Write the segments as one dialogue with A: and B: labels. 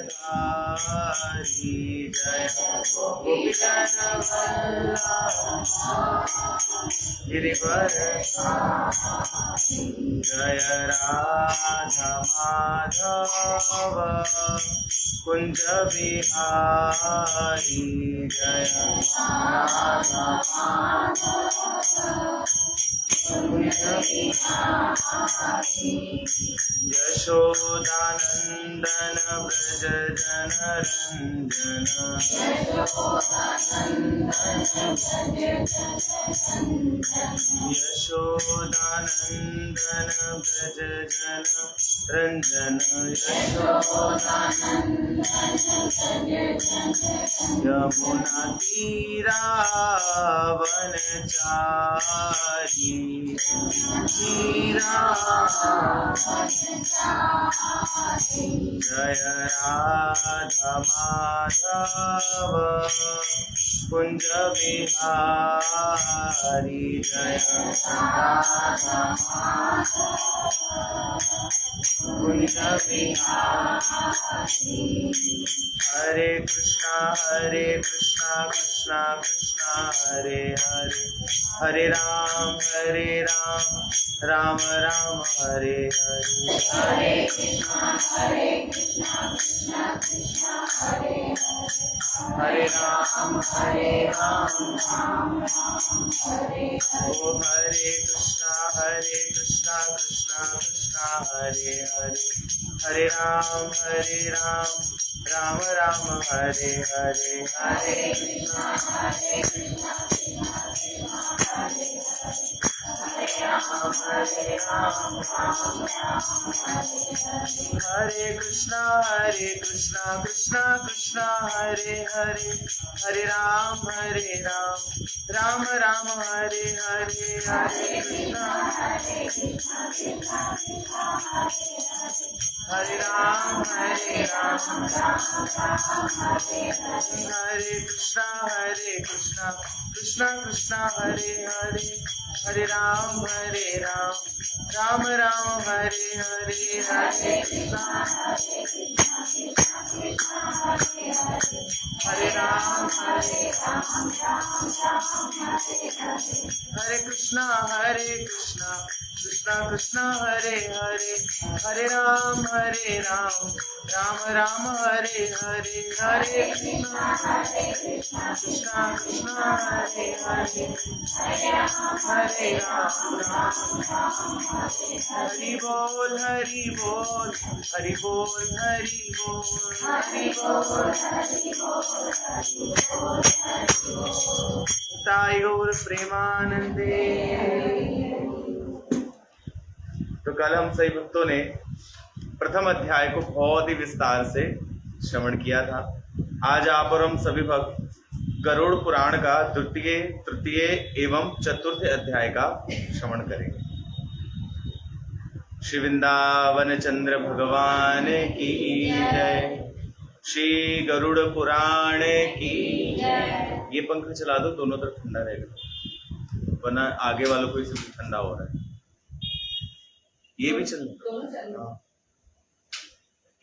A: धारी जय गोपीजन गिरिवर जय राधा माधव कुंज बिहारी जय राधा यशोदानंदन ब्रज जनरंजन यशोदानंदन ब्रज जनरंजन यमुना तीरा वनचारी जय राधा माधव कुंज बिहारी जय राधा कुंज बिहारी हरे कृष्णा कृष्णा कृष्णा हरे हरे हरे राम राम राम हरे हरे हरे कृष्णा कृष्णा कृष्णा हरे हरे राम राम हरे हरे ओ हरे कृष्णा कृष्णा कृष्णा हरे हरे हरे राम राम राम हरे हरे हरे कृष्णा कृष्णा हरे राम हरे कृष्णा कृष्णा कृष्णा हरे हरे हरे राम राम राम हरे हरे हरे कृष्णा हरे राम हरे कृष्णा कृष्णा कृष्णा हरे हरे हरे राम राम राम हरे हरे हरे कृष्णा हरे राम हरे कृष्णा कृष्णा कृष्णा हरे हरे हरे राम राम राम हरे हरे हरे कृष्णा कृष्णा हरे हरे हरे राम हरि बोल हरि बोल हरि बोल हरि बोल हरि बोल तायोर प्रेमानंदे। तो कल हम सही भक्तों ने प्रथम अध्याय को बहुत ही विस्तार से श्रवण किया था। आज आप और हम सभी भक्त गरुड़ पुराण का द्वितीय तृतीय एवं चतुर्थ अध्याय का श्रवण करेंगे। श्री वृंदावन चंद्र भगवान की जय, श्री गरुड़ पुराण की। ये पंखा चला दो, दोनों तरफ ठंडा रहेगा, वरना आगे वालों को इसे ठंडा हो रहा है। ये भी चल रहा है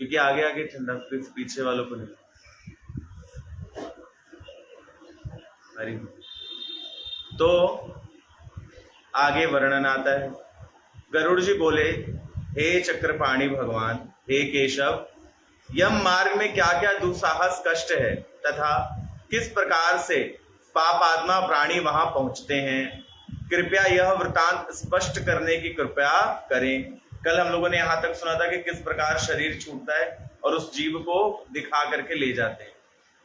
A: क्योंकि आगे आगे ठंडा, पीछे वालों को नहीं। हरि तो आगे वर्णन आता है। गरुड़ जी बोले, हे चक्रपाणी भगवान, हे केशव, यम मार्ग में क्या क्या दुस्साहस कष्ट है तथा किस प्रकार से पाप आत्मा प्राणी वहां पहुंचते हैं, कृपया यह वृतांत स्पष्ट करने की कृपया करें। कल हम लोगों ने यहां तक सुना था कि किस प्रकार शरीर छूटता है और उस जीव को दिखा करके ले जाते हैं।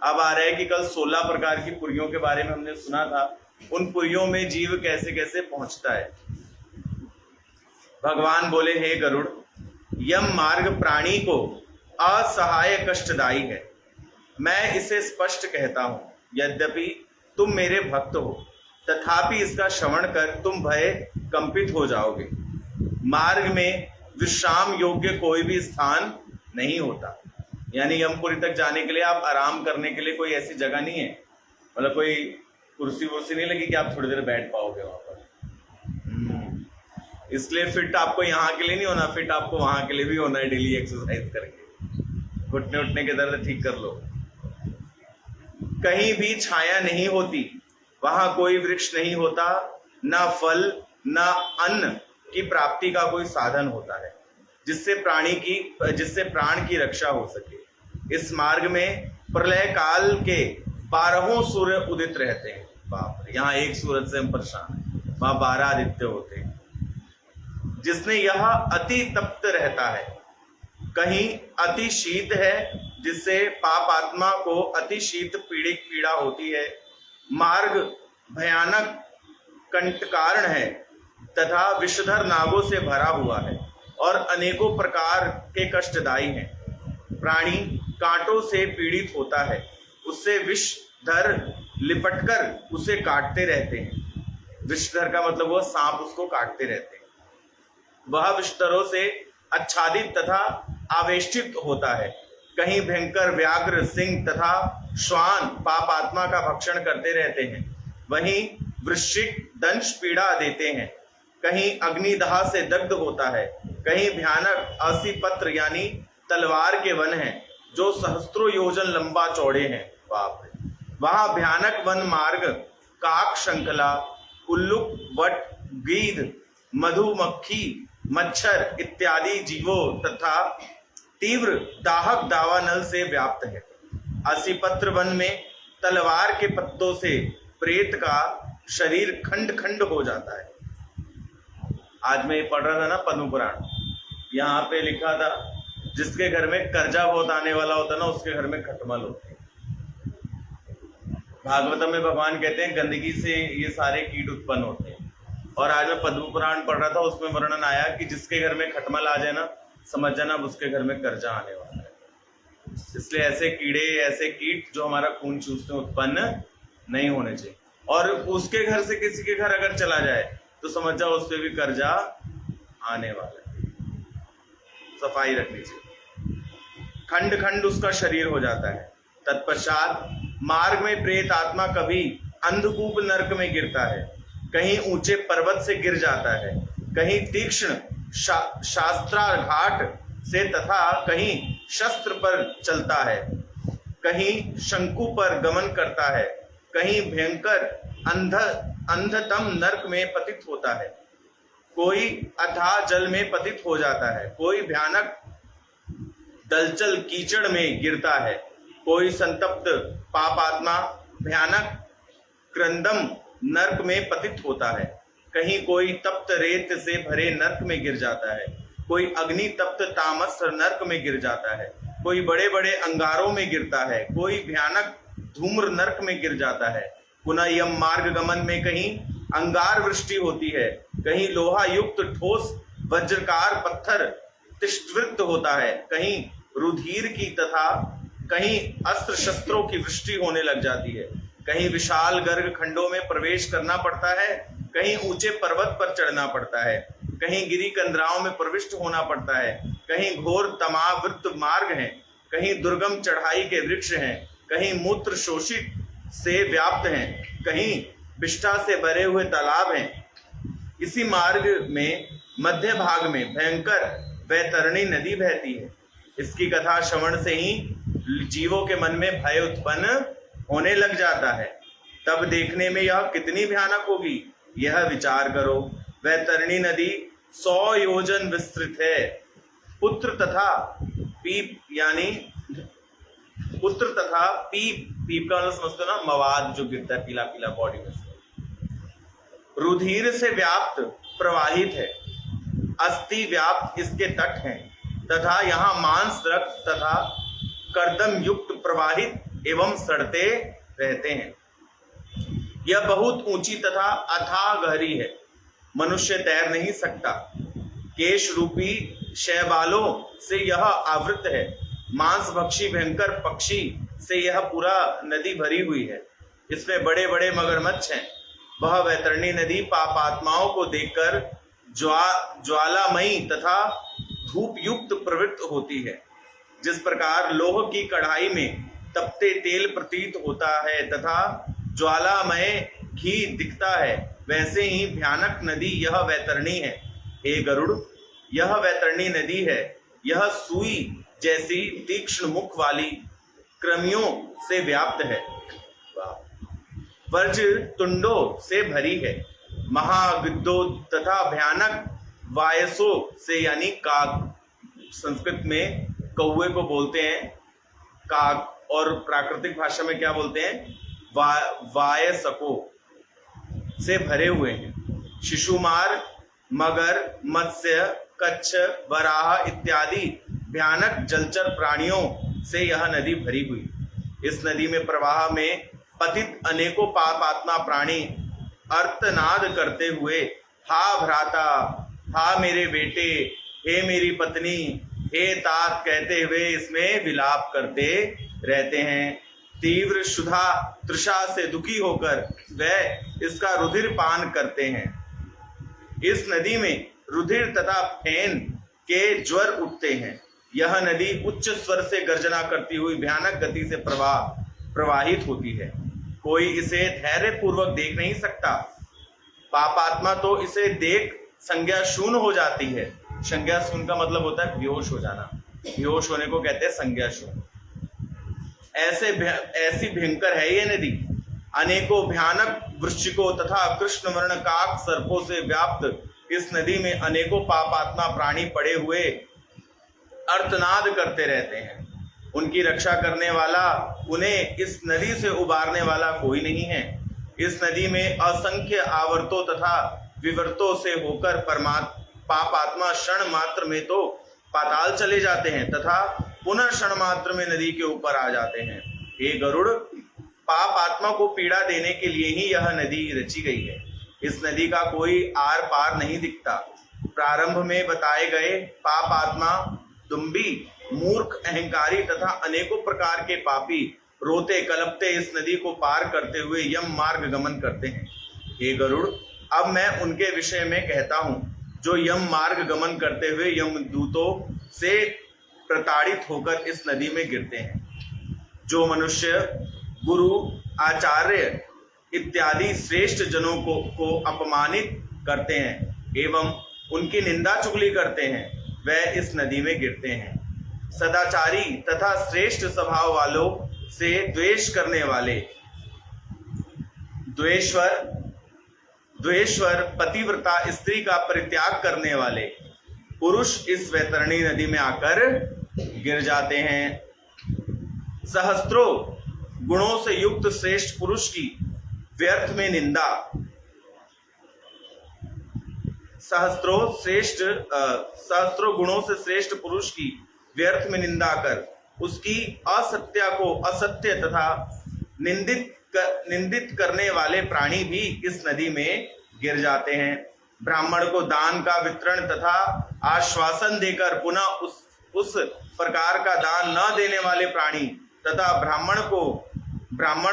A: अब आ रहा है कि कल 16 प्रकार की पुरियों के बारे में हमने सुना था। उन पुरियों में जीव कैसे कैसे पहुंचता है। भगवान बोले, हे गरुड़, यम मार्ग प्राणी को असहाय कष्टदायी है। मैं इसे स्पष्ट कहता हूं। यद्यपि तुम मेरे भक्त हो, तथापि इसका श्रवण कर तुम भय कंपित हो जाओगे। मार्ग में विश्राम योग्य कोई भी स्थान नहीं होता। यानी यमपुरी तक जाने के लिए, आप आराम करने के लिए कोई ऐसी जगह नहीं है, मतलब कोई कुर्सी वुर्सी नहीं लगी कि आप थोड़ी देर बैठ पाओगे वहां पर। इसलिए फिट आपको यहाँ के लिए नहीं होना, फिट आपको वहां के लिए भी होना है, डेली एक्सरसाइज करके। घुटने उठने के दर्द ठीक कर लो। कहीं भी छाया नहीं होती, वहां कोई वृक्ष नहीं होता, ना फल ना अन्न की प्राप्ति का कोई साधन होता है जिससे प्राण की रक्षा हो सके। इस मार्ग में प्रलय काल के 12 सूर्य उदित रहते हैं। बाप रे, यहाँ एक सूरज से हम परेशान हैं, वहां 12 आदित्य होते हैं। जिसने यह अति तप्त रहता है, कहीं अति शीत है जिससे पाप आत्मा को अति शीत पीड़ा होती है। मार्ग भयानक कंटकारण है तथा विषधर नागों से भरा हुआ है और अनेकों प्रकार के कष्टदायी हैं। प्राणी कांटों से पीड़ित होता है, उससे विषधर लिपटकर उसे काटते रहते हैं। विषधर का मतलब वो सांप उसको काटते रहते हैं। वह विषधरों से आच्छादित तथा आवेष्टित होता है। कहीं भयंकर व्याघ्र, सिंह तथा श्वान पाप आत्मा का भक्षण करते रहते हैं। वहीं वृश्चिक दंश पीड़ा देते हैं। कहीं अग्निदाह से दग्ध होता है। कहीं भयानक असीपत्र यानी तलवार के वन हैं जो सहस्त्रों योजन लंबा चौड़े हैं। बाप रे, वहां भयानक वन मार्ग काक, शंखला, उल्लुक, वट, गीध, मधुमक्खी, मच्छर इत्यादि जीवों तथा तीव्र दाहक दावानल से व्याप्त है। असीपत्र वन में तलवार के पत्तों से प्रेत का शरीर खंड खंड हो जाता है। आज मैं पढ़ रहा था ना पद्म पुराण, यहाँ पे लिखा था जिसके घर में कर्जा बहुत आने वाला होता ना, उसके घर में खटमल होते हैं। भागवतम में भगवान कहते हैं गंदगी से ये सारे कीट उत्पन्न होते हैं। और आज मैं पद्म पुराण पढ़ रहा था, उसमें वर्णन आया कि जिसके घर में खटमल आ जाए ना, समझ जाना अब उसके घर में कर्जा आने वाला है। इसलिए ऐसे कीड़े, ऐसे कीट जो हमारा खून चूसते हैं उत्पन्न नहीं होने चाहिए। और उसके घर से किसी के घर अगर चला जाए तो समझ जाओ उस पर भी कर्जा आने वाला है। सफाई रखनी चाहिए। खंड खंड उसका शरीर हो जाता है। तत्पश्चात मार्ग में प्रेत आत्मा कभी अंधकूप नरक में गिरता है, कहीं ऊंचे पर्वत से गिर जाता है, कहीं तीक्ष्ण शास्त्राघाट से तथा कहीं शस्त्र पर चलता है, कहीं शंकु पर गमन करता है, कहीं भयंकर अंधतम नरक में पतित होता है, कोई अथाह जल में पतित हो जाता है, कोई भयानक दलचल कीचड़ में गिरता है, कोई संतप्त पापात्मा भयानक क्रंदम नरक में पतित होता है, कहीं कोई तप्त रेत से भरे नरक में गिर जाता है, कोई अग्नि तप्त तामस नरक में गिर जाता है, कोई बड़े बड़े अंगारों में गिरता है, कोई भयानक धूम्र नरक में गिर जाता है। पुनः यम मार्ग गमन में कहीं अंगार वृष्टि होती है, कहीं लोहा युक्त ठोस वज्रकार पत्थर तिष्ठवृत्त होता है, कहीं रुधिर की तथा कहीं अस्त्र शस्त्रों की वृष्टि होने लग जाती है, कहीं विशाल गर्ग खंडों में प्रवेश करना पड़ता है, कहीं ऊंचे पर्वत पर चढ़ना पड़ता है, कहीं गिरी कंदराओं में प्रविष्ट होना पड़ता है, कहीं घोर तमावृत मार्ग हैं, कहीं दुर्गम चढ़ाई के वृक्ष हैं, कहीं मूत्र शोषित से व्याप्त हैं, कहीं विष्ठा से भरे हुए तालाब हैं। इसी मार्ग में मध्य भाग में भयंकर वैतरणी नदी बहती है। इसकी कथा श्रवण से ही जीवों के मन में भय उत्पन्न होने लग जाता है। तब देखने में यह कितनी भयानक होगी, यह विचार करो। वैतरणी नदी 100 योजन विस्तृत है। पुत्र तथा पीप यानी पुत्र तथा पीप का मतलब समझते हो ना, मवाद जो गिरता है पीला पीला बॉडी में, रुधिर से व्याप्त प्रवाहित है। अस्थि व्याप्त इसके तट हैं तथा यहाँ मांस, रक्त तथा कर्दम युक्त प्रवाहित एवं सड़ते रहते हैं। यह बहुत ऊंची तथा अथाह गहरी है, मनुष्य तैर नहीं सकता। केश रूपी शैवालों से यह आवृत है। मांसभक्षी भयंकर पक्षी से यह पूरा नदी भरी हुई है। इसमें बड़े बड़े मगरमच्छ हैं। वह वैतरणी नदी पापात्माओं को देखकर ज्वालामयी तथा धूप युक्त प्रवृत्त होती है। जिस प्रकार लोह की कढ़ाई में तपते तेल प्रतीत होता है तथा ज्वालामय घी दिखता है, वैसे ही भयानक नदी यह वैतरणी है। हे गरुड़, यह वैतरणी नदी है। यह सुई जैसी तीक्ष्ण मुख वाली कृमियों से व्याप्त है, वर्ज तुंडों से भरी है, महागिद्धों तथा भयानक वायसों से, यानी काक, संस्कृत में कौवे को बोलते हैं काक, और प्राकृतिक भाषा में क्या बोलते हैं, वायसकों से भरे हुए हैं। शिशुमार, मगर, मत्स्य, कच्छ, वराह इत्यादि भयानक जलचर प्राणियों से यह नदी भरी हुई। इस नदी में प्रवाह में पतित अनेकों पापात्मा प्राणी अर्तनाद करते हुए हा भ्राता, हा मेरे बेटे, हे मेरी पत्नी, हे तात कहते हुए इसमें विलाप करते रहते हैं। तीव्र क्षुधा तृषा से दुखी होकर वह इसका रुधिर पान करते हैं। इस नदी में रुधिर तथा फेन के ज्वर उठते हैं। यह नदी उच्च स्वर से गर्जना करती हुई भयानक गति से प्रवाहित होती है। कोई इसे धैर्य पूर्वक देख नहीं सकता। पापात्मा तो इसे देख संज्ञा शून्य हो जाती है। संज्ञा शून्य का मतलब होता है बेहोश हो जाना। बेहोश होने को कहते हैं संज्ञा शून्य। ऐसी भयंकर है ये नदी। अनेकों भयानक वृश्चिकों तथा कृष्ण वर्ण काक सर्पों से व्याप्त इस नदी में अनेकों पापात्मा प्राणी पड़े हुए अर्तनाद करते रहते हैं। उनकी रक्षा करने वाला, उन्हें इस नदी से उबारने वाला कोई नहीं है। इस नदी में असंख्य आवर्तों तथा विवर्तों से होकर पापात्मा क्षण मात्र में तो पाताल चले जाते हैं तथा पुनः क्षण मात्र में नदी के ऊपर आ जाते हैं। हे गरुड़, पाप आत्मा को पीड़ा देने के लिए ही यह नदी रची गई है। इस नदी का कोई आर पार नहीं दिखता। प्रारंभ में बताए गए पाप आत्मा दुम्बी, मूर्ख, अहंकारी तथा अनेकों प्रकार के पापी रोते कलपते इस नदी को पार करते हुए यम मार्ग गमन करते हैं। हे गरुड़, अब मैं उनके विषय में कहता हूँ जो यम मार्ग गमन करते हुए यमदूतों से प्रताड़ित होकर इस नदी में गिरते हैं। जो मनुष्य गुरु, आचार्य इत्यादि श्रेष्ठ जनों को अपमानित करते हैं एवं उनकी निंदा चुगली करते हैं, वह इस नदी में गिरते हैं। सदाचारी तथा श्रेष्ठ स्वभाव वालों से द्वेष करने वाले, द्वेश्वर पतिव्रता स्त्री का परित्याग करने वाले पुरुष इस वैतरणी नदी में आकर गिर जाते हैं। सहस्त्रों गुणों से युक्त श्रेष्ठ पुरुष की व्यर्थ में निंदा, सहस्त्रों गुणों से श्रेष्ठ पुरुष की व्यर्थ में निंदा कर उसकी असत्या को असत्य तथा निंदित करने वाले प्राणी भी इस नदी में गिर जाते हैं। ब्राह्मण को दान का वितरण तथा आश्वासन देकर पुनः उस प्रकार का दान न देने वाले प्राणी तथा ब्राह्मण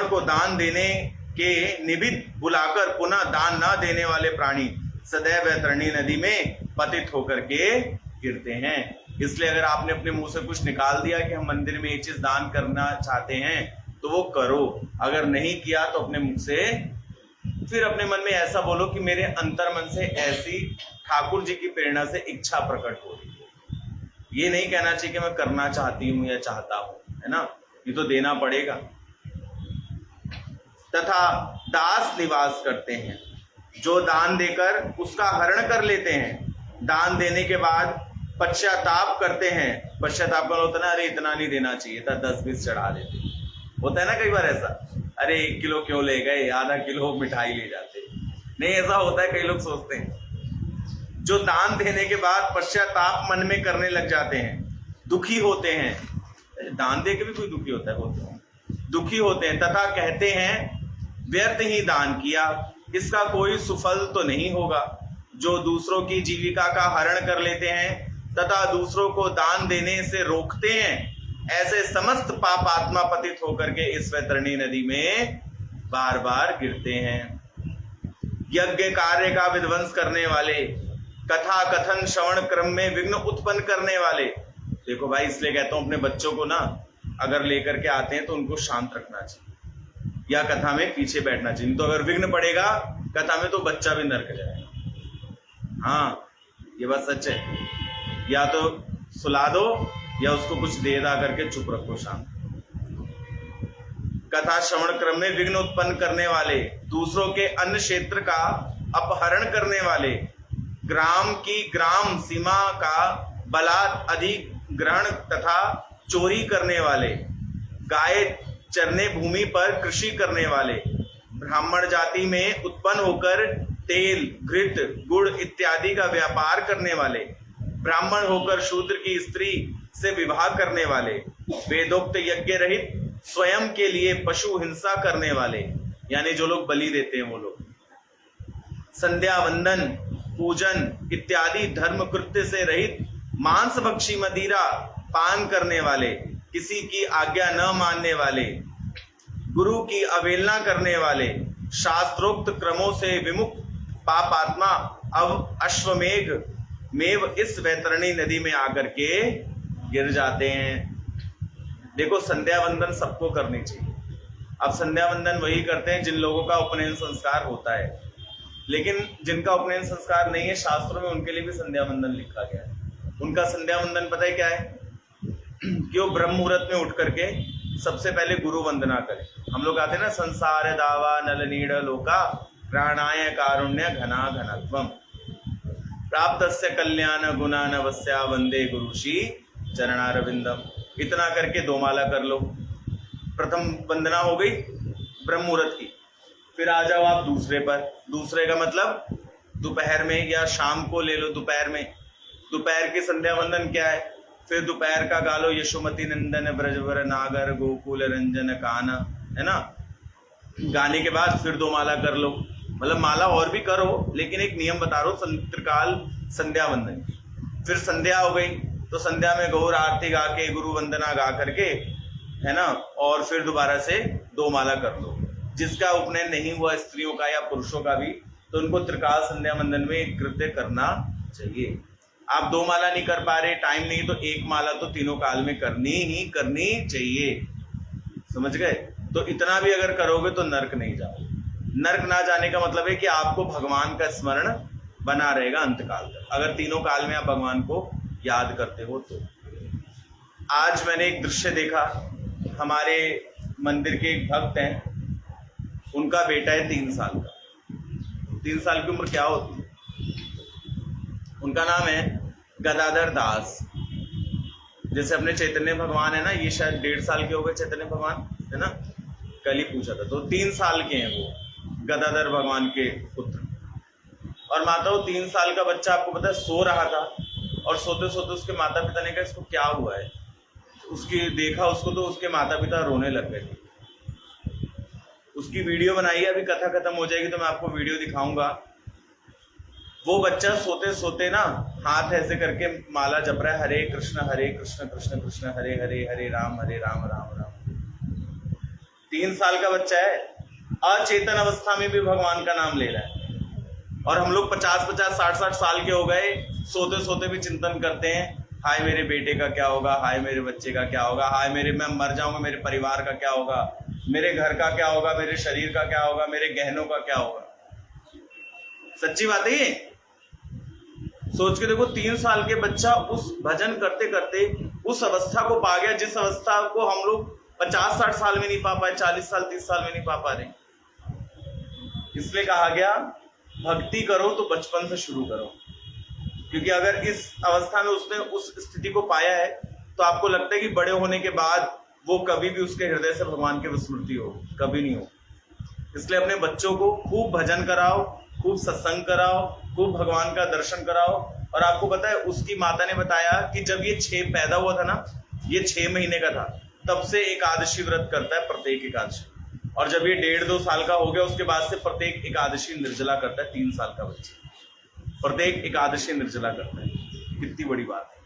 A: को दान देने के निमित्त बुलाकर पुनः दान न देने वाले प्राणी सदैव वैतरणी नदी में पतित होकर के गिरते हैं। इसलिए अगर आपने अपने मुंह से कुछ निकाल दिया कि हम मंदिर में ये चीज दान करना चाहते हैं तो वो करो, अगर नहीं किया तो अपने मुख से फिर अपने मन में ऐसा बोलो कि मेरे अंतर मन से ऐसी ठाकुर जी की प्रेरणा से इच्छा प्रकट हो रही है। ये नहीं कहना चाहिए कि मैं करना चाहती हूं या चाहता हूं, है ना, ये तो देना पड़ेगा। तथा दास निवास करते हैं जो दान देकर उसका हरण कर लेते हैं। दान देने के बाद पश्चाताप करते हैं। पश्चाताप का होता है ना, अरे इतना नहीं देना चाहिए था, 10-20 चढ़ा देते। होता है ना कई बार ऐसा, अरे 1 किलो क्यों ले गए, आधा किलो मिठाई ले जाते। नहीं, ऐसा होता है, कई लोग सोचते हैं। जो दान देने के बाद पश्चाताप मन में करने लग जाते हैं, दुखी होते हैं। दान दे के भी कोई दुखी होता है, बोलते हैं दुखी होते हैं तथा कहते हैं व्यर्थ ही दान किया, इसका कोई सुफल तो नहीं होगा। जो दूसरों की जीविका का हरण कर लेते हैं तथा दूसरों को दान देने से रोकते हैं, ऐसे समस्त पाप आत्मा पतित होकर के इस वैतरणी नदी में बार बार गिरते हैं। यज्ञ कार्य का विध्वंस करने वाले, कथा कथन श्रवण क्रम में विघ्न उत्पन्न करने वाले। देखो भाई, इसलिए कहता हूं अपने बच्चों को ना अगर लेकर के आते हैं तो उनको शांत रखना चाहिए या कथा में पीछे बैठना चाहिए। तो अगर विघ्न पड़ेगा कथा में तो बच्चा भी नरक जाएगा। हाँ, ये बात सच है। या तो सुला दो या उसको कुछ दे दा करके चुप रखो शांत। कथा श्रवण क्रम में विघ्न उत्पन्न करने वाले, दूसरों के अन्य क्षेत्र का अपहरण करने वाले, ग्राम की ग्राम सीमा का बलात् अधिक ग्रहण तथा चोरी करने वाले, गाय चरने भूमि पर कृषि करने वाले, ब्राह्मण जाति में उत्पन्न होकर तेल, घृत, गुड़ इत्यादि का व्यापार करने वाले, ब्राह्मण होकर शूद्र की स्त्री से विवाह करने वाले, वेदोक्त यज्ञ रहित स्वयं के लिए पशु हिंसा करने वाले, यानी जो लोग बलि देते हैं वो लोग, संध्या वंदन पूजन इत्यादि धर्म कृत्य से रहित मांस भक्षी मदिरा पान करने वाले, किसी की आज्ञा न मानने वाले, गुरु की अवहेलना करने वाले, शास्त्रोक्त क्रमों से विमुख पापात्मा अब अश्वमेघ मेव इस वैतरणी नदी में आकर के गिर जाते हैं। देखो, संध्या वंदन सबको करनी चाहिए। अब संध्या वंदन वही करते हैं जिन लोगों का उपनयन संस्कार होता है, लेकिन जिनका उपनयन संस्कार नहीं है, शास्त्रों में उनके लिए भी संध्या वंदन लिखा गया है। उनका संध्या वंदन पता है क्या है? कि वो ब्रह्म मुहूर्त में उठ करके सबसे पहले गुरु वंदना करें। हम लोग आते हैं ना, संसार दावा नल नीड़ लोका प्राणाय कारुण्य घना घनत्वम प्राप्तस्य कल्याण गुणा नवस्या वंदे गुरुषि चरणारविंदम। इतना करके 2 माला कर लो। प्रथम वंदना हो गई ब्रह्म मुहूर्त की, फिर आ जाओ आप दूसरे पर। दूसरे का मतलब दोपहर में या शाम को ले लो। दोपहर में, दोपहर की संध्या वंदन क्या है? फिर दोपहर का गा लो यशोमती नंदन ब्रजवर नागर गोकुल रंजन काना, है ना। गाने के बाद फिर 2 माला कर लो। मतलब माला और भी करो, लेकिन एक नियम बता रहा हूँ त्रिकाल संध्या वंदन। फिर संध्या हो गई तो संध्या में गौर आरती गा के, गुरु वंदना गा करके, है ना, और फिर दोबारा से 2 माला कर लो। जिसका उपनयन नहीं हुआ, स्त्रियों का या पुरुषों का भी, तो उनको त्रिकाल संध्या वंदन में कृत्य करना चाहिए। आप 2 माला नहीं कर पा रहे, टाइम नहीं, तो 1 माला तो तीनों काल में करनी चाहिए। समझ गए? तो इतना भी अगर करोगे तो नर्क नहीं जाओगे। नर्क ना जाने का मतलब है कि आपको भगवान का स्मरण बना रहेगा अंतकाल तक, अगर तीनों काल में आप भगवान को याद करते हो तो। आज मैंने एक दृश्य देखा। हमारे मंदिर के एक भक्त हैं, उनका बेटा है 3 साल का। 3 साल की उम्र क्या होती है? उनका नाम है गदाधर दास। जैसे अपने चैतन्य भगवान है ना, ये शायद 1.5 साल के हो गए चैतन्य भगवान, है ना, कल ही पूछा था। तो 3 साल के हैं वो, गदाधर भगवान के पुत्र। और माता, वो 3 साल का बच्चा, आपको पता है, सो रहा था, और सोते सोते उसके माता पिता ने कहा इसको क्या हुआ है। उसकी देखा उसको तो उसके माता पिता रोने लग गए। उसकी वीडियो बनाई है, अभी कथा खत्म हो जाएगी तो मैं आपको वीडियो दिखाऊंगा। वो बच्चा सोते सोते ना हाथ ऐसे करके माला जप रहा है, हरे कृष्ण कृष्ण कृष्ण हरे हरे, हरे राम राम राम। 3 साल का बच्चा है, अचेतन अवस्था में भी भगवान का नाम ले रहा है। और हम लोग 50-50, 60-60 साल के हो गए, सोते सोते भी चिंतन करते हैं, हाय मेरे बेटे का क्या होगा, हाय मेरे बच्चे का क्या होगा, हाय मैं मर जाऊंगा, मेरे परिवार का क्या होगा, मेरे घर का क्या होगा, मेरे शरीर का क्या होगा, मेरे गहनों का क्या होगा। सच्ची बात है ये। सोच के देखो, 3 साल के बच्चा उस भजन करते करते उस अवस्था को पा गया, जिस अवस्था को हम लोग 50-60 साल में नहीं पा पाए, 40 साल 30 साल में नहीं पा पा रहे। इसलिए कहा गया भक्ति करो तो बचपन से शुरू करो, क्योंकि अगर इस अवस्था में उसने उस स्थिति को पाया है तो आपको लगता है कि बड़े होने के बाद वो कभी भी उसके हृदय से भगवान की विस्मृति हो, कभी नहीं हो। इसलिए अपने बच्चों को खूब भजन कराओ, खूब सत्संग कराओ, खूब भगवान का दर्शन कराओ। और आपको पता है, उसकी माता ने बताया कि जब ये पैदा हुआ था ना, ये 6 महीने का था, तब से एकादशी व्रत करता है, प्रत्येक एकादशी। और जब ये 1.5-2 साल का हो गया, उसके बाद से प्रत्येक एकादशी निर्जला करता है। 3 साल का बच्चा प्रत्येक एकादशी निर्जला करता है। कितनी बड़ी बात है।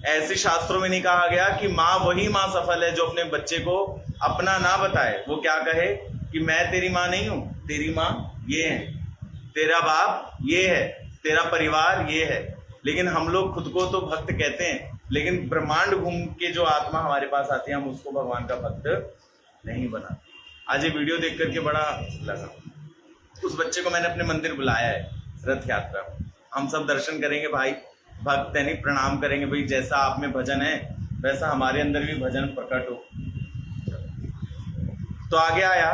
A: ऐसे शास्त्रों में नहीं कहा गया कि माँ वही माँ सफल है जो अपने बच्चे को अपना ना बताए। वो क्या कहे कि मैं तेरी माँ नहीं हूं, तेरी माँ ये है, तेरा बाप ये है, तेरा परिवार ये है। लेकिन हम लोग खुद को तो भक्त कहते हैं, लेकिन ब्रह्मांड घूम के जो आत्मा हमारे पास आती है, हम उसको भगवान का भक्त नहीं बनाते। आज ये वीडियो देख करके बड़ा लगा। उस बच्चे को मैंने अपने मंदिर बुलाया है रथ यात्रा, हम सब दर्शन करेंगे भाई। भक्त यानी प्रणाम करेंगे, भाई जैसा आप में भजन है वैसा हमारे अंदर भी भजन प्रकट हो। तो आगे आया,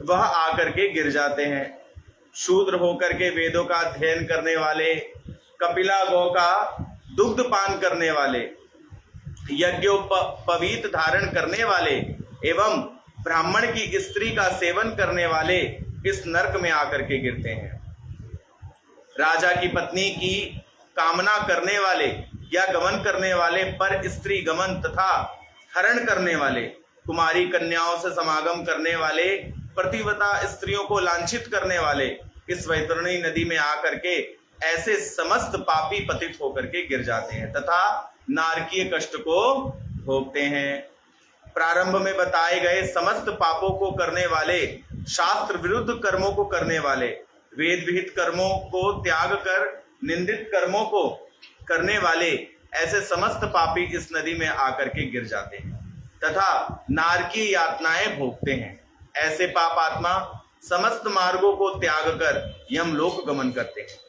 A: वह आकर के गिर जाते हैं। शूद्र होकर के वेदों का अध्ययन करने वाले, कपिला गौ का दुग्ध पान करने वाले, यज्ञोपवीत धारण करने वाले एवं ब्राह्मण की स्त्री का सेवन करने वाले इस नरक में आकर के गिरते हैं। राजा की पत्नी की कामना करने वाले या गमन करने वाले, पर स्त्री गमन तथा हरण करने वाले, कुमारी कन्याओं से समागम करने वाले, प्रतिवता स्त्रियों को लांछित करने वाले इस वैतरणी नदी में आकर के ऐसे समस्त पापी पतित होकर के गिर जाते हैं तथा नारकीय कष्ट को भोगते हैं। प्रारंभ में बताए गए समस्त पापों को करने वाले, शास्त्र विरुद्ध कर्मों को करने वाले, वेद विहित कर्मों को त्याग कर निंदित कर्मों को करने वाले ऐसे समस्त पापी इस नदी में आकर के गिर जाते हैं तथा नारकीय यातनाएं भोगते हैं। ऐसे पाप आत्मा समस्त मार्गों को त्याग कर यमलोक गमन करते हैं।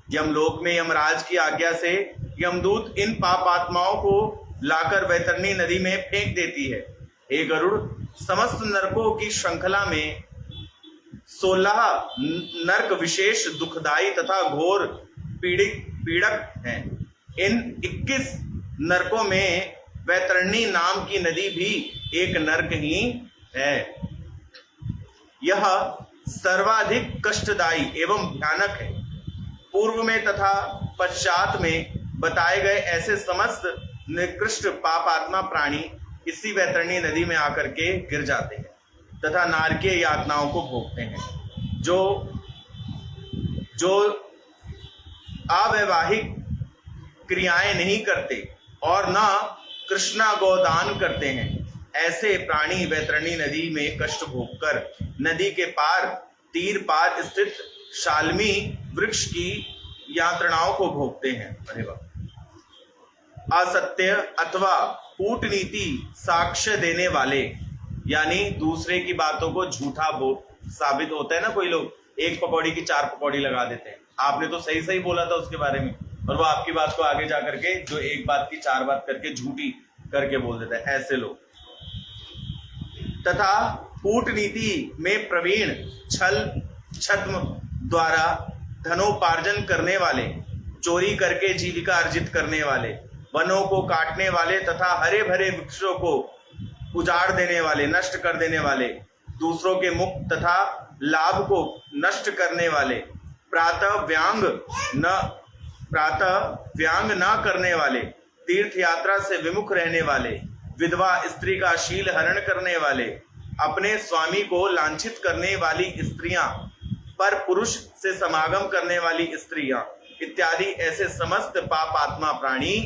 A: यमलोक में यमराज की आज्ञा से यमदूत इन पाप आत्माओं को लाकर वैतरणी नदी में फेंक देती है। हे गरुड़, समस्त नरकों की श्रृंखला में 16 नरक विशेष दुखदायी तथा घोर पीड़क हैं। इन 21 नरकों में वैतरणी नाम की नदी भी एक नरक ही है। यह सर्वाधिक कष्टदायी एवं भयानक है। पूर्व में तथा पश्चात में बताए गए ऐसे समस्त निकृष्ट पाप आत्मा प्राणी इसी वैतरणी नदी में आकर के गिर जाते हैं तथा नारकीय यातनाओं को भोगते हैं। जो अवैवाहिक क्रियाएं नहीं करते और न कृष्णा गोदान करते हैं, ऐसे प्राणी वैतरणी नदी में कष्ट भोगकर नदी के पार तीर पार स्थित शाल्मी वृक्ष की यातनाओं को भोगते हैं। अरे वाह। असत्य अथवा कूटनीति साक्ष्य देने वाले, यानी दूसरे की बातों को झूठा साबित होता है ना, कोई लोग एक पकौड़ी की 4 पकौड़ी लगा देते हैं। आपने तो सही सही बोला था उसके बारे में, और वो आपकी बात को आगे जा करके जो एक बात की 4 बात करके झूठी करके बोल देता है, ऐसे लोग। तथा कूटनीति में प्रवीण, छल छद्म द्वारा धनोपार्जन करने वाले, चोरी करके जीविका अर्जित करने वाले, वनों को काटने वाले तथा हरे भरे वृक्षों को उजाड़ देने वाले, नष्ट कर देने वाले, दूसरों के मुख तथा लाभ को नष्ट करने वाले, प्रातः व्यांग न करने वाले, तीर्थ यात्रा से विमुख रहने वाले, विधवा स्त्री का शील हरण करने वाले, अपने स्वामी को लांछित करने वाली स्त्रियां, पर पुरुष से समागम करने वाली स्त्रियां इत्यादि ऐसे समस्त पाप आत्मा प्राणी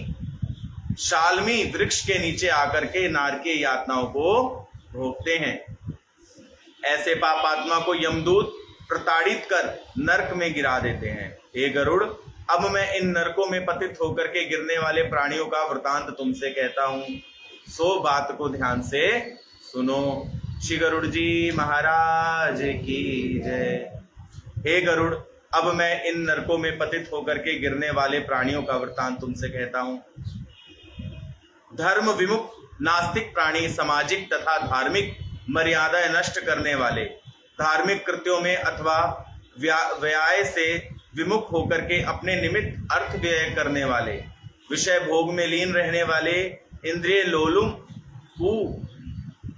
A: शाल्मी वृक्ष के नीचे आकर के नारकीय यातनाओं को भोगते हैं। ऐसे पाप आत्मा को यमदूत प्रताड़ित कर नरक में गिरा देते हैं। हे गरुड़, अब मैं इन नरकों में पतित होकर के गिरने वाले प्राणियों का वृतांत तुमसे कहता हूं, सो बात को ध्यान से सुनो। श्री गरुड़ जी महाराज की जय। हे गरुड़, अब मैं इन नरकों में पतित होकर के गिरने वाले प्राणियों का वृतांत तुमसे कहता हूं। धर्म विमुख नास्तिक प्राणी सामाजिक तथा धार्मिक मर्यादाएं नष्ट करने वाले, धार्मिक कृत्यों में अथवा व्यय से विमुख होकर के अपने निमित्त अर्थ व्यय करने वाले, विषय भोग में लीन रहने वाले, इंद्रिय लोलुम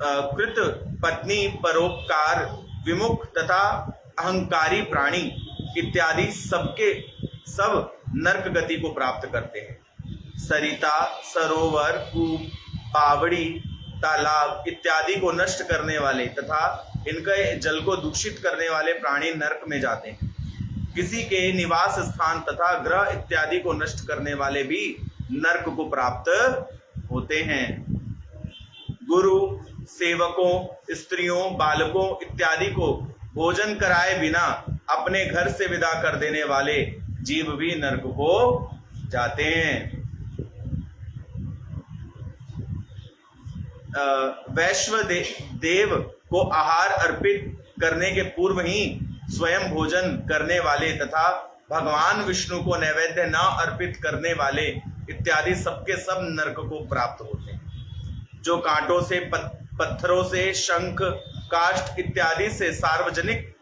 A: कृत पत्नी परोपकार विमुख तथा अहंकारी प्राणी इत्यादि सबके सब नरक गति को प्राप्त करते हैं। सरिता, सरोवर, कूप, बावड़ी, तालाब इत्यादि को नष्ट करने वाले तथा इनके जल को दूषित करने वाले प्राणी नरक में जाते हैं। किसी के निवास स्थान तथा ग्रह इत्यादि को नष्ट करने वाले भी नरक को प्राप्त होते हैं। गुरु, सेवकों, स्त्रियों, बालकों इत्यादि को भोजन कराए बिना अपने घर से विदा कर देने वाले जीव भी नरक को जाते हैं। वैश्व देव को आहार अर्पित करने के पूर्व ही स्वयं भोजन करने वाले तथा भगवान विष्णु को नैवेद्य न अर्पित करने वाले इत्यादि सबके सब नरक को प्राप्त होते हैं। जो कांटों से, पत्थरों से, शंख, काष्ठ इत्यादि से सार्वजनिक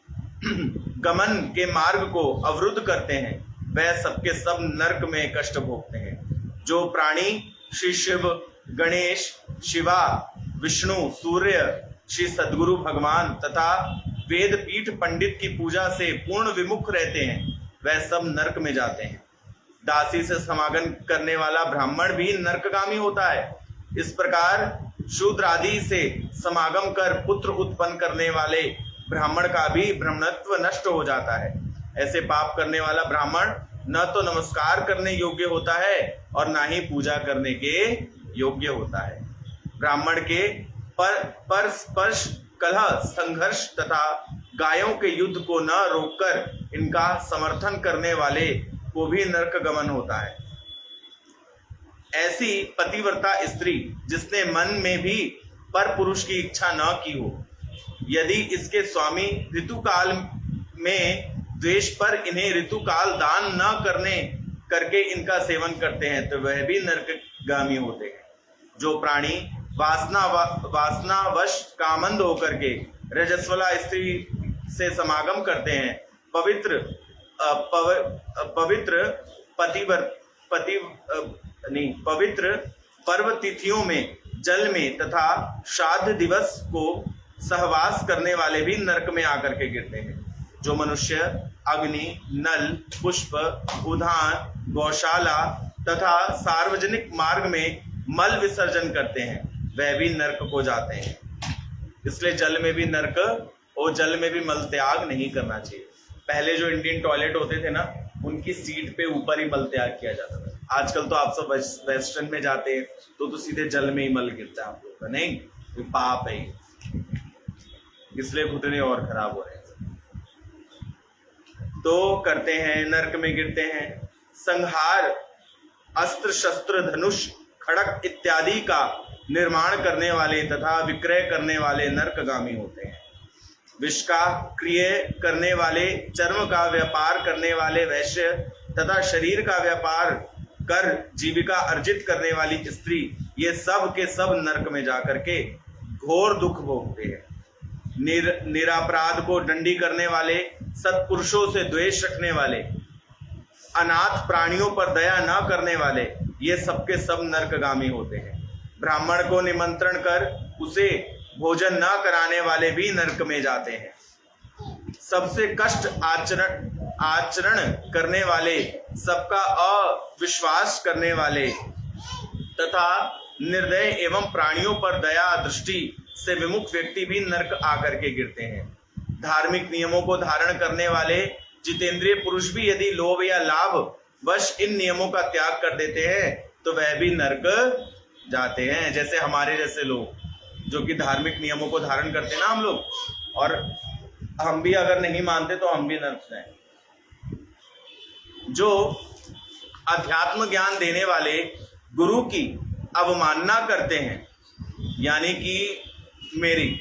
A: गमन के मार्ग को अवरुद्ध करते हैं, वह सबके सब नरक में कष्ट भोगते हैं। जो प्राणी श्री शिव, गणेश, शिवा, विष्णु, सूर्य, श्री सद्गुरु भगवान तथा वेद पीठ पंडित की पूजा से पूर्ण विमुख रहते हैं, वह सब नरक में जाते हैं। दासी से समागम करने वाला ब्राह्मण भी नरकगामी होता है। इस प्रकार शूद्र आदि से समागम कर पुत्र उत्पन्न करने वाले ब्राह्मण का भी ब्राह्मणत्व नष्ट हो जाता है। ऐसे पाप करने वाला ब्राह्मण न तो नमस्कार करने योग्य होता है और न ही पूजा करने के योग्य होता है। ब्राह्मण के पर स्पर्श, कलह, संघर्ष तथा गायों के युद्ध को न रोककर इनका समर्थन करने वाले को भी नरक गमन होता है। ऐसी पतिव्रता स्त्री जिसने मन में भी पर पुरुष की इच्छा न की हो, यदि इसके स्वामी ऋतुकाल में द्वेष पर इन्हें ऋतुकाल दान न करके इनका सेवन करते हैं, तो वह भी नरकगामी होते हैं। जो प्राणी वासनावश कामंद होकर के रजस्वला स्त्री से समागम करते हैं, पवित्र पर्व तिथियों में, जल में तथा श्राद्ध दिवस को सहवास करने वाले भी नरक में आकर के गिरते हैं। जो मनुष्य अग्नि, नल, पुष्प, उद्यान, गौशाला तथा सार्वजनिक मार्ग में मल विसर्जन करते हैं, वह भी नरक को जाते हैं। इसलिए जल में भी नरक और जल में भी मल त्याग नहीं करना चाहिए। पहले जो इंडियन टॉयलेट होते थे ना, उनकी सीट पे ऊपर ही मल त्याग किया जाता था। आजकल तो आप सब वेस्टर्न में जाते हैं तो सीधे जल में ही मल गिरता है आप लोग का। नहीं, ये पाप है, इसलिए घुटने और खराब हो रहे हैं। तो करते हैं, नरक में गिरते हैं। संहार, अस्त्र शस्त्र, धनुष, खड़क इत्यादि का निर्माण करने वाले तथा विक्रय करने वाले नरकगामी होते हैं। विष का क्रिय करने वाले, चर्म का व्यापार करने वाले वैश्य तथा शरीर का व्यापार कर जीविका अर्जित करने वाली स्त्री, ये सब के सब नरक में जाकर के घोर दुख भोगते हैं। निरापराध को दंडी करने वाले, सत्पुरुषों से द्वेष रखने वाले, अनाथ प्राणियों पर दया न करने वाले, ये सबके सब नरकगामी होते हैं। ब्राह्मण को निमंत्रण कर उसे भोजन न कराने वाले भी नरक में जाते हैं। सबसे कष्ट आचरण करने वाले, सबका अविश्वास करने वाले तथा निर्दय एवं प्राणियों पर दया दृष्टि से विमुख व्यक्ति भी नरक आकर के गिरते हैं। धार्मिक नियमों को धारण करने वाले जितेंद्रिय पुरुष भी यदि लोभ या लाभ वश इन नियमों का त्याग कर देते हैं, तो वह भी नरक जाते हैं। जैसे हमारे जैसे लोग जो कि धार्मिक नियमों को धारण करते हैं ना हम लोग, और हम भी अगर नहीं मानते तो हम भी नरक हैं। जो अध्यात्म ज्ञान देने वाले गुरु की अवमानना करते हैं, यानी कि मेरी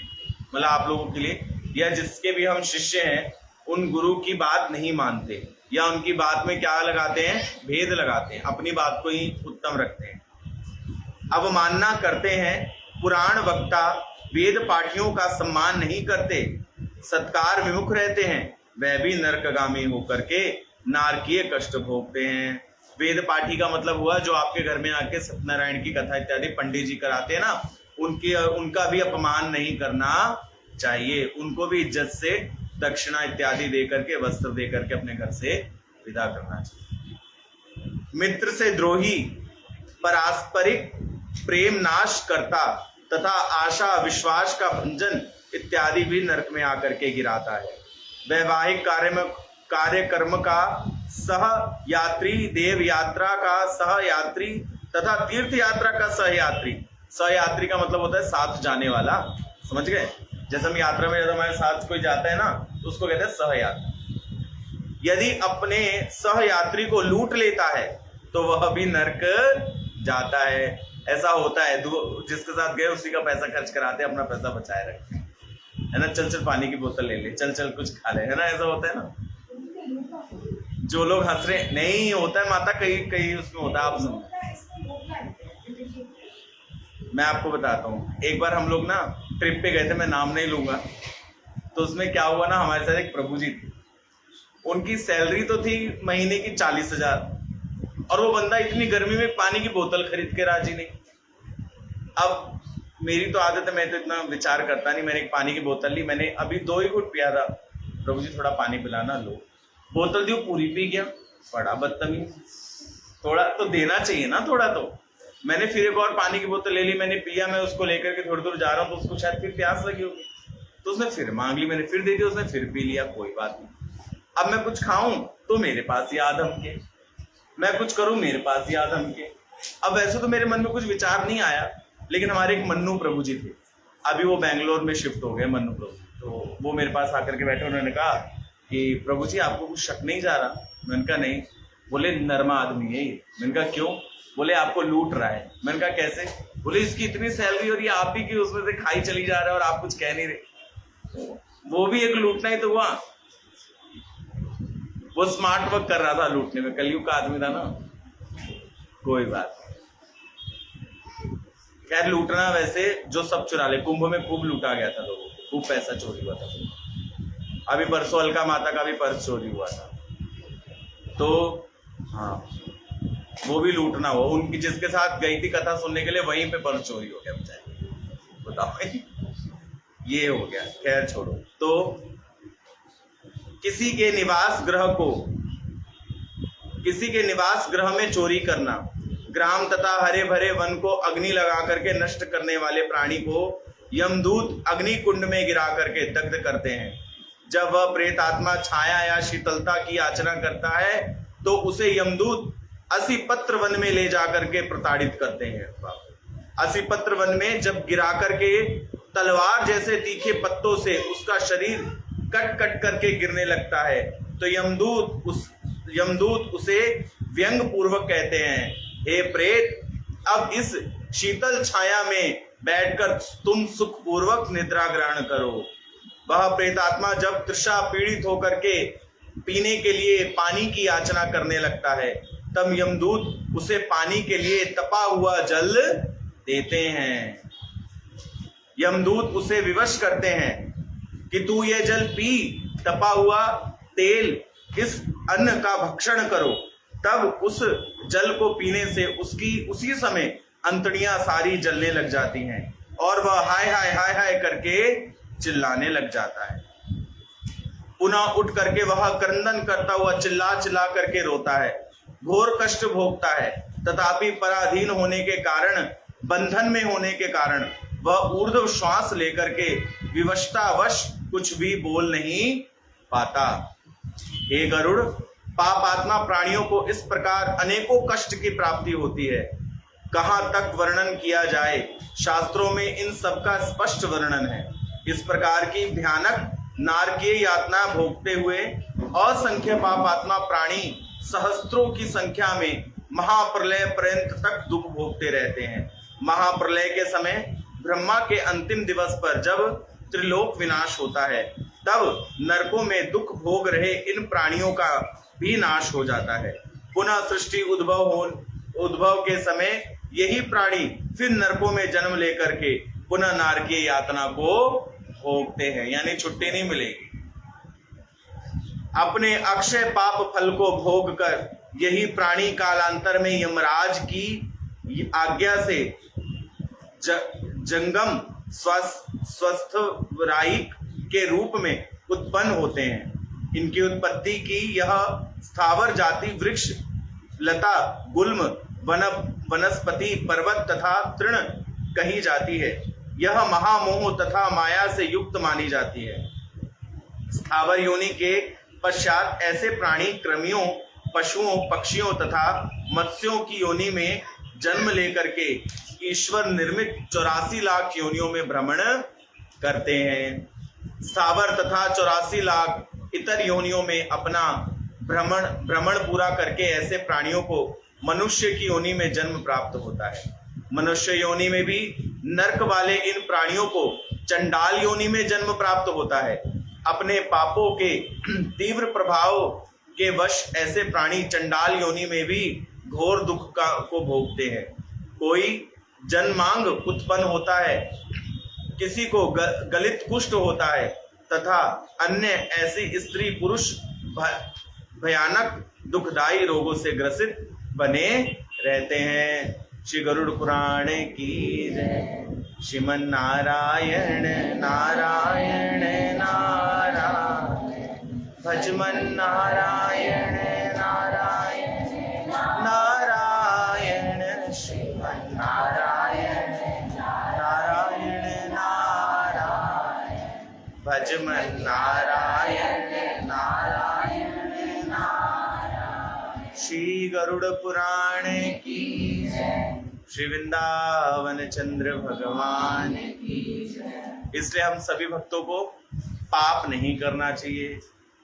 A: मतलब आप लोगों के लिए या जिसके भी हम शिष्य हैं, उन गुरु की बात नहीं मानते या उनकी बात में क्या लगाते हैं, भेद लगाते हैं, अपनी बात को ही उत्तम रखते हैं, अवमानना करते हैं, पुराण वक्ता वेद पाठियों का सम्मान नहीं करते, सत्कार विमुख रहते हैं, वह भी नरकगामी होकर के नारकीय कष्ट भोगते हैं। वेद पाठी का मतलब हुआ जो आपके घर में आके सत्यनारायण की कथा इत्यादि पंडित जी कराते हैं ना, उनका भी अपमान नहीं करना चाहिए। उनको भी इज्जत से दक्षिणा इत्यादि दे करके, वस्त्र दे करके अपने घर से विदा करना चाहिए। मित्र से द्रोही, पारस्परिक प्रेम नाश करता तथा आशा विश्वास का भंजन इत्यादि भी नरक में आकर के गिराता है। वैवाहिक कार्यक्रम का सह यात्री, देव यात्रा का सह यात्री तथा तीर्थ यात्रा का सहयात्री। सहयात्री का मतलब होता है साथ जाने वाला, समझ गए? जैसे हम यात्रा में हमारे साथ कोई जाता है ना, तो उसको कहते हैं सहयात्री। यदि अपने सहयात्री को लूट लेता है तो वह भी नरक जाता है। ऐसा होता है, जिसके साथ गए उसी का पैसा खर्च कराते हैं, अपना पैसा बचाए रखते हैं, है ना। चल चल पानी की बोतल ले ले, चल चल कुछ खा ले, है ना, ऐसा होता है ना। जो लोग हंस रहे नहीं होता है माता, कई कई उसमें होता है। आप सुनो, मैं आपको बताता हूँ। एक बार हम लोग ना ट्रिप पे गए थे, मैं नाम नहीं लूंगा। तो उसमें क्या हुआ ना, हमारे साथ एक प्रभु जी थे। उनकी सैलरी तो थी महीने की 40,000, और वो बंदा इतनी गर्मी में पानी की बोतल खरीद के राजी नहीं। अब मेरी तो आदत है, मैं तो इतना विचार करता नहीं। मैंने एक पानी की बोतल ली, मैंने अभी 2 ही घुट पिया था। प्रभु जी थोड़ा पानी पिलाना, लो। बोतल दी, वो पूरी पी गया। बड़ा बदतमीज, थोड़ा तो देना चाहिए ना, थोड़ा तो। मैंने फिर एक और पानी की बोतल ले ली, मैंने पिया। मैं उसको लेकर के थोड़ी दूर जा रहा हूँ, तो उसको शायद फिर प्यास लगी होगी, तो उसने फिर मांग ली, मैंने फिर दे दी, उसने फिर पी लिया। कोई बात नहीं। अब मैं कुछ खाऊं तो मेरे पास याद हमके, मैं कुछ करूं मेरे पास याद हमके। अब वैसे तो मेरे मन में कुछ विचार नहीं आया, लेकिन हमारे एक मन्नू प्रभु जी थे, अभी वो बैंगलोर में शिफ्ट हो गए मन्नू प्रभु। तो वो मेरे पास आकर के बैठे, उन्होंने कहा कि प्रभु जी आपको कुछ शक नहीं जा रहा? मैंने कहा नहीं। बोले नरमा आदमी है ये। मैंने कहा क्यों? बोले आपको लूट रहा है। मैंने कहा कैसे? बोले इसकी इतनी सैलरी और ये आप ही की उसमें से खाई चली जा रहा है और आप कुछ कह नहीं रहे। वो भी एक लूटना ही तो हुआ। वो स्मार्ट वर्क कर रहा था लूटने में, कलयुग का आदमी था ना। कोई बात नहीं, खैर लूटना वैसे जो सब चुरा ले। कुंभ में खूब लूटा गया था लोगों को, खूब पैसा चोरी हुआ था। अभी परसों अलका माता का भी पर्स चोरी हुआ था। तो हाँ, वो भी लूटना हुआ। उनकी जिसके साथ गई थी कथा सुनने के लिए, वहीं पे पर्स चोरी हो गया बेचारे। बताओ भाई, ये हो गया। खैर छोड़ो। तो किसी के निवास गृह में चोरी करना, ग्राम तथा हरे भरे वन को अग्नि लगा करके नष्ट करने वाले प्राणी को यमदूत अग्नि कुंड में गिरा करके दग्ध करते हैं। जब वह प्रेत आत्मा छाया या शीतलता की याचना करता है तो उसे यमदूत असिपत्र वन में ले जाकर के प्रताड़ित करते हैं। असिपत्र वन में जब गिरा करके तलवार जैसे तीखे पत्तों से उसका शरीर कट कट करके गिरने लगता है, तो यमदूत उसे व्यंग पूर्वक कहते हैं, हे प्रेत, अब इस शीतल छाया में बैठकर तुम सुख पूर्वक निद्रा ग्रहण करो। वह प्रेतात्मा जब तृषा पीड़ित होकर के पीने के लिए पानी की याचना करने लगता है, तब यमदूत उसे पानी के लिए तपा हुआ जल देते हैं। यमदूत उसे विवश करते हैं कि तू ये जल पी, तपा हुआ तेल, इस अन्न का भक्षण करो। तब उस जल को पीने से उसकी उसी समय अंतड़ियां सारी जलने लग जाती हैं और वह हाय हाय हाय हाय करके चिल्लाने लग जाता है। पुनः उठ करके वह क्रंदन करता हुआ चिल्ला चिल्ला करके रोता है, घोर कष्ट भोगता है। तथापि पराधीन होने के कारण, बंधन में होने के कारण वह ऊर्ध्व श्वास लेकर के विवशतावश कुछ भी बोल नहीं पाता। हे गरुड़, पापात्मा प्राणियों को इस प्रकार अनेकों कष्ट की प्राप्ति होती है। कहाँ तक वर्णन किया जाए, शास्त्रों में इन सब का स्पष्ट वर्णन है। इस प्रकार की भयानक नारकीय यातना भोगते हुए असंख्य पापात्मा प्राणी सहस्त्रों की संख्या में महाप्रलय पर्यंत तक दुख भोगते रहते हैं। महाप्रलय के समय ब्रह्मा के अंतिम दिवस पर जब त्रिलोक विनाश होता है, तब नरकों में दुख भोग रहे इन प्राणियों का भी नाश हो जाता है। पुनः सृष्टि उद्भव के समय यही प्राणी फिर नरकों में जन्म लेकर के पुनः नारकीय यातना को भोगते हैं, यानी छुट्टी नहीं मिलेगी। अपने अक्षय पाप फल को भोग कर यही प्राणी कालांतर में यमराज की आज्ञा से जंगम स्वस्थ राइक के रूप में उत्पन्न होते हैं। इनकी उत्पत्ति की यह स्थावर जाति वृक्ष, लता, गुल्म, वनस्पति, पर्वत तथा तृण कही जाती है। यह महामोह तथा माया से युक्त मानी जाती है। स्थावर योनि के पश्चात ऐसे प्राणी कृमियों, पशुओं, पक्षियों तथा मत्स्यों की योनि में जन्म लेकर के ईश्वर निर्मित 84 लाख योनियों में भ्रमण करते हैं। स्थावर तथा 84 लाख इतर योनियों में अपना भ्रमण पूरा करके ऐसे प्राणियों को मनुष्य की योनि में जन्म प्राप्त होता है। मनुष्य योनि में भी नरक वाले इन प्राणियों को चंडाल योनि में जन्म प्राप्त होता है। अपने पापों के तीव्र प्रभाव के वश ऐसे प्राणी चंडाल योनि में भी घोर दुख को भोगते हैं। कोई जन्मांग उत्पन्न होता है, किसी को गलित कुष्ठ होता है तथा अन्य ऐसी स्त्री पुरुष भयानक दुखदायी रोगों से ग्रसित बने रहते हैं। श्री गरुड़ पुराण की जय। श्रीमन नारायण नारायण नारायण, भजमन नारायण नारायण नारायण, श्रीमन नारायण नारायण नारायण, भजमन नारायण नारायण नारायण। श्री गरुड़ पुराण की जय। श्री वृंदावन चंद्र भगवान की जय। इसलिए हम सभी भक्तों को पाप नहीं करना चाहिए।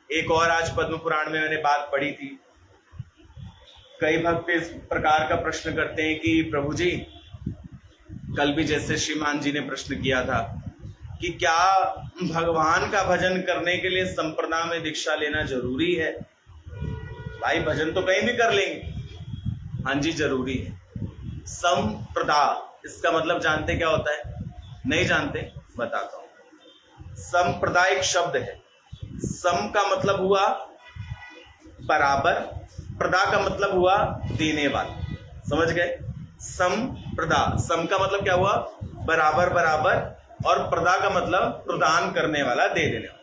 A: एक और आज पद्म पुराण में मैंने बात पढ़ी थी। कई भक्त इस प्रकार का प्रश्न करते हैं कि प्रभु जी, कल भी जैसे श्रीमान जी ने प्रश्न किया था कि क्या भगवान का भजन करने के लिए संप्रदाय में दीक्षा लेना जरूरी है? भाई भजन तो कहीं भी कर लेंगे। हाँ जी, जरूरी है। संप्रदाय इसका मतलब जानते क्या होता है? नहीं जानते? बताता हूं। संप्रदायिक शब्द है। सम का मतलब हुआ बराबर, प्रदा का मतलब हुआ देने वाला। समझ गए? संप्रदा, सम का मतलब क्या हुआ? बराबर बराबर, और प्रदा का मतलब प्रदान करने वाला, दे देने वाला।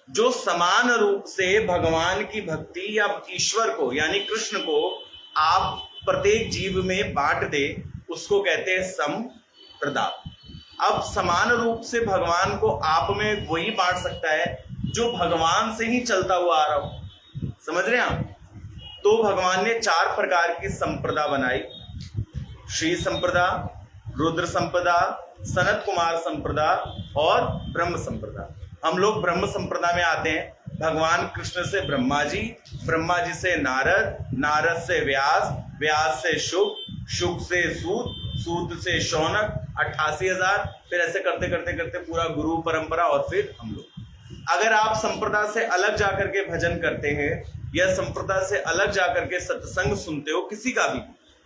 A: जो समान रूप से भगवान की भक्ति या ईश्वर को यानी कृष्ण को आप प्रत्येक जीव में बांट दे, उसको कहते हैं संप्रदा। अब समान रूप से भगवान को आप में वही बांट सकता है जो भगवान से ही चलता हुआ आ रहा हो। समझ रहे हैं आप? तो भगवान ने 4 प्रकार की संप्रदा बनाई। श्री संप्रदा, रुद्र संप्रदा, सनत कुमार संप्रदा और ब्रह्म संप्रदा। हम लोग ब्रह्म संप्रदा में आते हैं। भगवान कृष्ण से ब्रह्मा जी, ब्रह्मा जी से नारद, नारद से व्यास, व्यास से शुक, शुक से सूत, सूत से शौनक, 88,000, फिर ऐसे करते करते करते पूरा गुरु परंपरा और फिर हम लोग। अगर आप संप्रदाय से अलग जाकर के भजन करते हैं या संप्रदाय से अलग जाकर के सत्संग सुनते हो किसी का भी,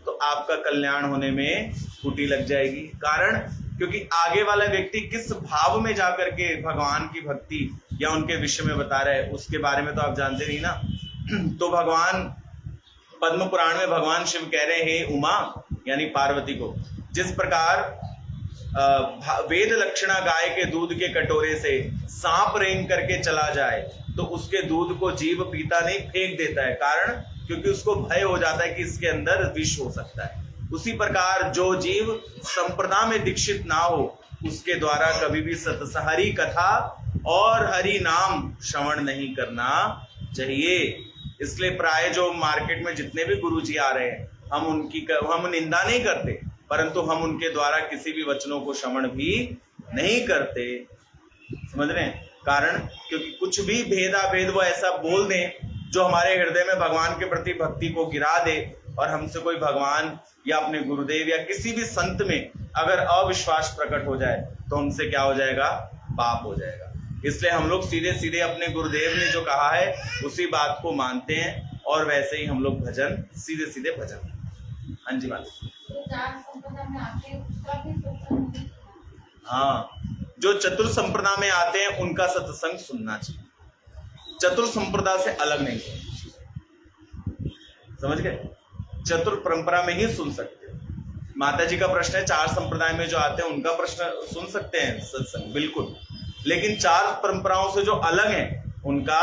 A: तो आपका कल्याण होने में खूंटी लग जाएगी। कारण क्योंकि आगे वाला व्यक्ति किस भाव में जाकर के भगवान की भक्ति या उनके विषय में बता रहा है, उसके बारे में तो आप जानते नहीं ना। तो भगवान पद्म पुराण में भगवान शिव कह रहे हैं, हे उमा यानी पार्वती को, जिस प्रकार वेद लक्षणा गाय के दूध के कटोरे से सांप रेंग करके चला जाए तो उसके दूध को जीव पीता नहीं, फेंक देता है। कारण क्योंकि उसको भय हो जाता है कि इसके अंदर विष हो सकता है। उसी प्रकार जो जीव संप्रदा में दीक्षित ना हो उसके द्वारा कभी भी हरि कथा और हरि नाम श्रवण नहीं करना चाहिए। इसलिए प्राय जो मार्केट में जितने भी गुरुजी आ रहे हैं, हम निंदा नहीं करते, परंतु हम उनके द्वारा किसी भी वचनों को श्रवण भी नहीं करते। समझ रहे हैं? कारण क्योंकि कुछ भी भेदाभेद वो ऐसा बोल दें जो हमारे हृदय में भगवान के प्रति भक्ति को गिरा दे, और हमसे कोई भगवान या अपने गुरुदेव या किसी भी संत में अगर अविश्वास प्रकट हो जाए तो हमसे क्या हो जाएगा? पाप हो जाएगा। इसलिए हम लोग सीधे सीधे अपने गुरुदेव ने जो कहा है उसी बात को मानते हैं, और वैसे ही हम लोग भजन सीधे सीधे भजन। हाँ जी मालिक। हाँ, जो चतुर संप्रदाय में आते हैं उनका सत्संग सुनना चाहिए, चतुर संप्रदाय से अलग नहीं सुनना चाहिए। समझ गए? चतुर परंपरा में ही सुन सकते हैं। माता जी का प्रश्न है 4 संप्रदाय में जो आते हैं उनका प्रश्न सुन सकते हैं सत्संग, बिल्कुल, लेकिन 4 परंपराओं से जो अलग हैं उनका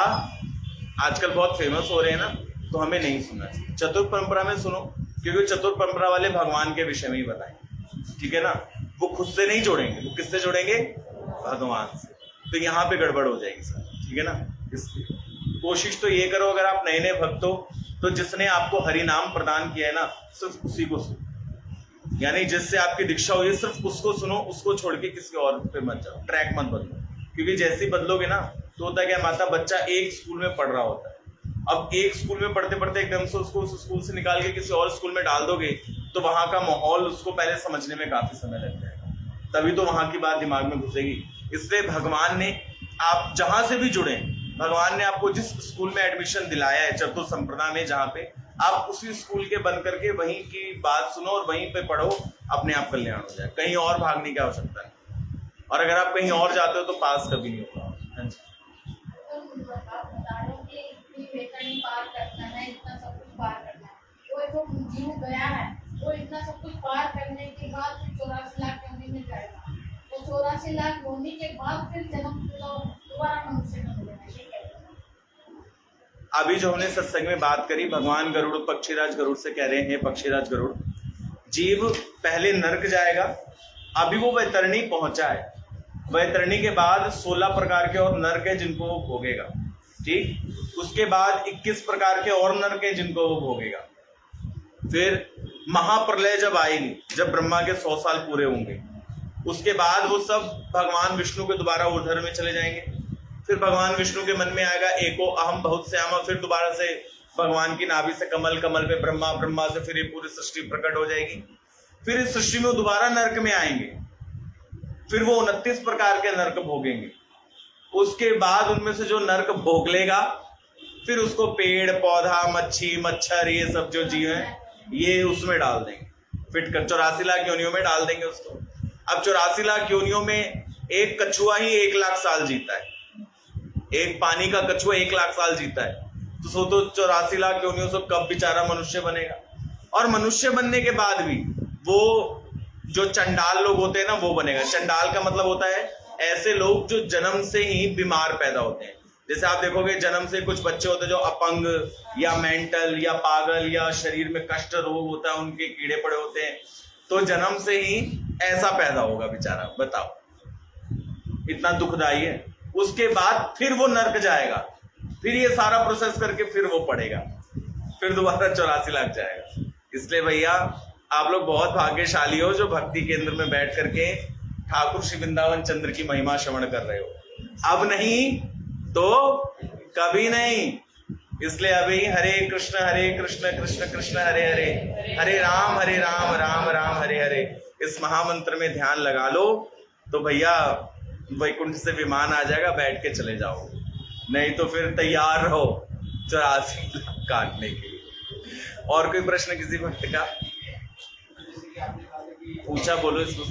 A: आजकल बहुत फेमस हो रहे हैं ना, तो हमें नहीं सुनना चाहिए। चतुर परंपरा में सुनो, क्योंकि चतुर परंपरा वाले भगवान के विषय में ही बताएंगे। ठीक है ना? वो खुद से नहीं जोड़ेंगे, वो किससे जोड़ेंगे? भगवान से। तो यहाँ पे गड़बड़ हो जाएगी सर। ठीक है ना? इसलिए कोशिश तो ये करो, अगर आप नए नए भक्त हो तो जिसने आपको हरि नाम प्रदान किया है ना, सिर्फ उसी को सुनो। यानी जिससे आपकी दीक्षा हुई है सिर्फ उसको सुनो, उसको छोड़ के किसी और पे मत जाओ, ट्रैक मत बदलो। क्योंकि जैसे ही बदलोगे ना तो होता क्या, माता बच्चा एक स्कूल में पढ़ रहा होता है, अब एक स्कूल में पढ़ते पढ़ते एकदम से उसको उस स्कूल से निकाल के किसी और स्कूल में डाल दोगे तो वहां का माहौल उसको पहले समझने में काफी समय लग जाएगा, तभी तो वहां की बात दिमाग में घुसेगी। इसलिए भगवान ने आप जहां से भी जुड़े भगवान ने आपको जिस स्कूल में एडमिशन दिलाया है चतुर्थ संप्रदाय में, जहाँ पे आप उसी स्कूल के बन करके वहीं की बात सुनो और वहीं पे पढ़ो, अपने आप कल्याण हो जाए, कहीं और भागने की आवश्यकता नहीं। और अगर आप कहीं और जाते हो तो पास कभी नहीं होगा। हाँ जी,
B: पार करना है, इतना सब कुछ पार करना है, वो जो जीव गया है वो इतना सब कुछ पार करने के बाद फिर 84 लाख योनि में जाएगा, तो 84 लाख योनि के बाद फिर जन्म दोबारा मनुष्य में मिलेगा।
A: अभी जो हमने सत्संग में बात करी, भगवान गरुड़ पक्षीराज गरुड़ से कह रहे हैं, पक्षीराज गरुड़ जीव पहले नरक जाएगा, अभी वो वैतरणी पहुंचा है, वैतरणी के बाद 16 प्रकार के और नरक है जिनको वो भोगेगा, ठीक। उसके बाद 21 प्रकार के और नरक है जिनको वो भोगेगा। फिर महाप्रलय जब आएगी, जब ब्रह्मा के 100 साल पूरे होंगे, उसके बाद वो सब भगवान विष्णु के दोबारा ऊर्ध्व में चले जाएंगे। फिर भगवान विष्णु के मन में आएगा एको अहम बहुत श्यामा, फिर दोबारा से भगवान की नाभि से कमल, कमल पे ब्रह्मा, ब्रह्मा से फिर ये पूरी सृष्टि प्रकट हो जाएगी। फिर इस सृष्टि में वो दोबारा नरक में आएंगे, फिर वो 29 प्रकार के नरक भोगेंगे। उसके बाद उनमें से जो नरक भोग लेगा, फिर उसको पेड़ पौधा मच्छी मच्छर ये सब जो जीव है ये उसमें डाल देंगे, फिट कर 84 लाख योनियों में डाल देंगे उसको। अब 84 लाख योनियों में एक कछुआ ही 1 लाख साल जीता है, एक पानी का कछुआ 1 लाख साल जीता है, तो सो तो 84 लाख योनियों से कब बेचारा मनुष्य बनेगा। और मनुष्य बनने के बाद भी वो जो चंडाल लोग होते हैं ना वो बनेगा। चंडाल का मतलब होता है ऐसे लोग जो जन्म से ही बीमार पैदा होते हैं। जैसे आप देखोगे जन्म से कुछ बच्चे होते हैं जो अपंग या मेंटल या पागल या शरीर में कष्ट रोग होता है, उनके कीड़े पड़े होते हैं, तो जन्म से ही ऐसा पैदा होगा बेचारा, बताओ इतना दुखदाई है। उसके बाद फिर वो नरक जाएगा, फिर ये सारा प्रोसेस करके फिर वो पड़ेगा, फिर दोबारा 84 लाख जाएगा। इसलिए भैया आप लोग बहुत भाग्यशाली हो जो भक्ति केंद्र में बैठ करके ठाकुर श्री वृंदावन चंद्र की महिमा श्रवण कर रहे हो। अब नहीं तो कभी नहीं। इसलिए अभी हरे कृष्ण कृष्ण कृष्ण हरे हरे, हरे राम राम राम हरे हरे, इस महामंत्र में ध्यान लगा लो तो भैया वैकुंठ से विमान आ जाएगा, बैठ के चले जाओ। नहीं तो फिर तैयार रहो 84 लाख काटने के लिए। और कोई प्रश्न किसी भक्त का पूछा, बोलो इसको।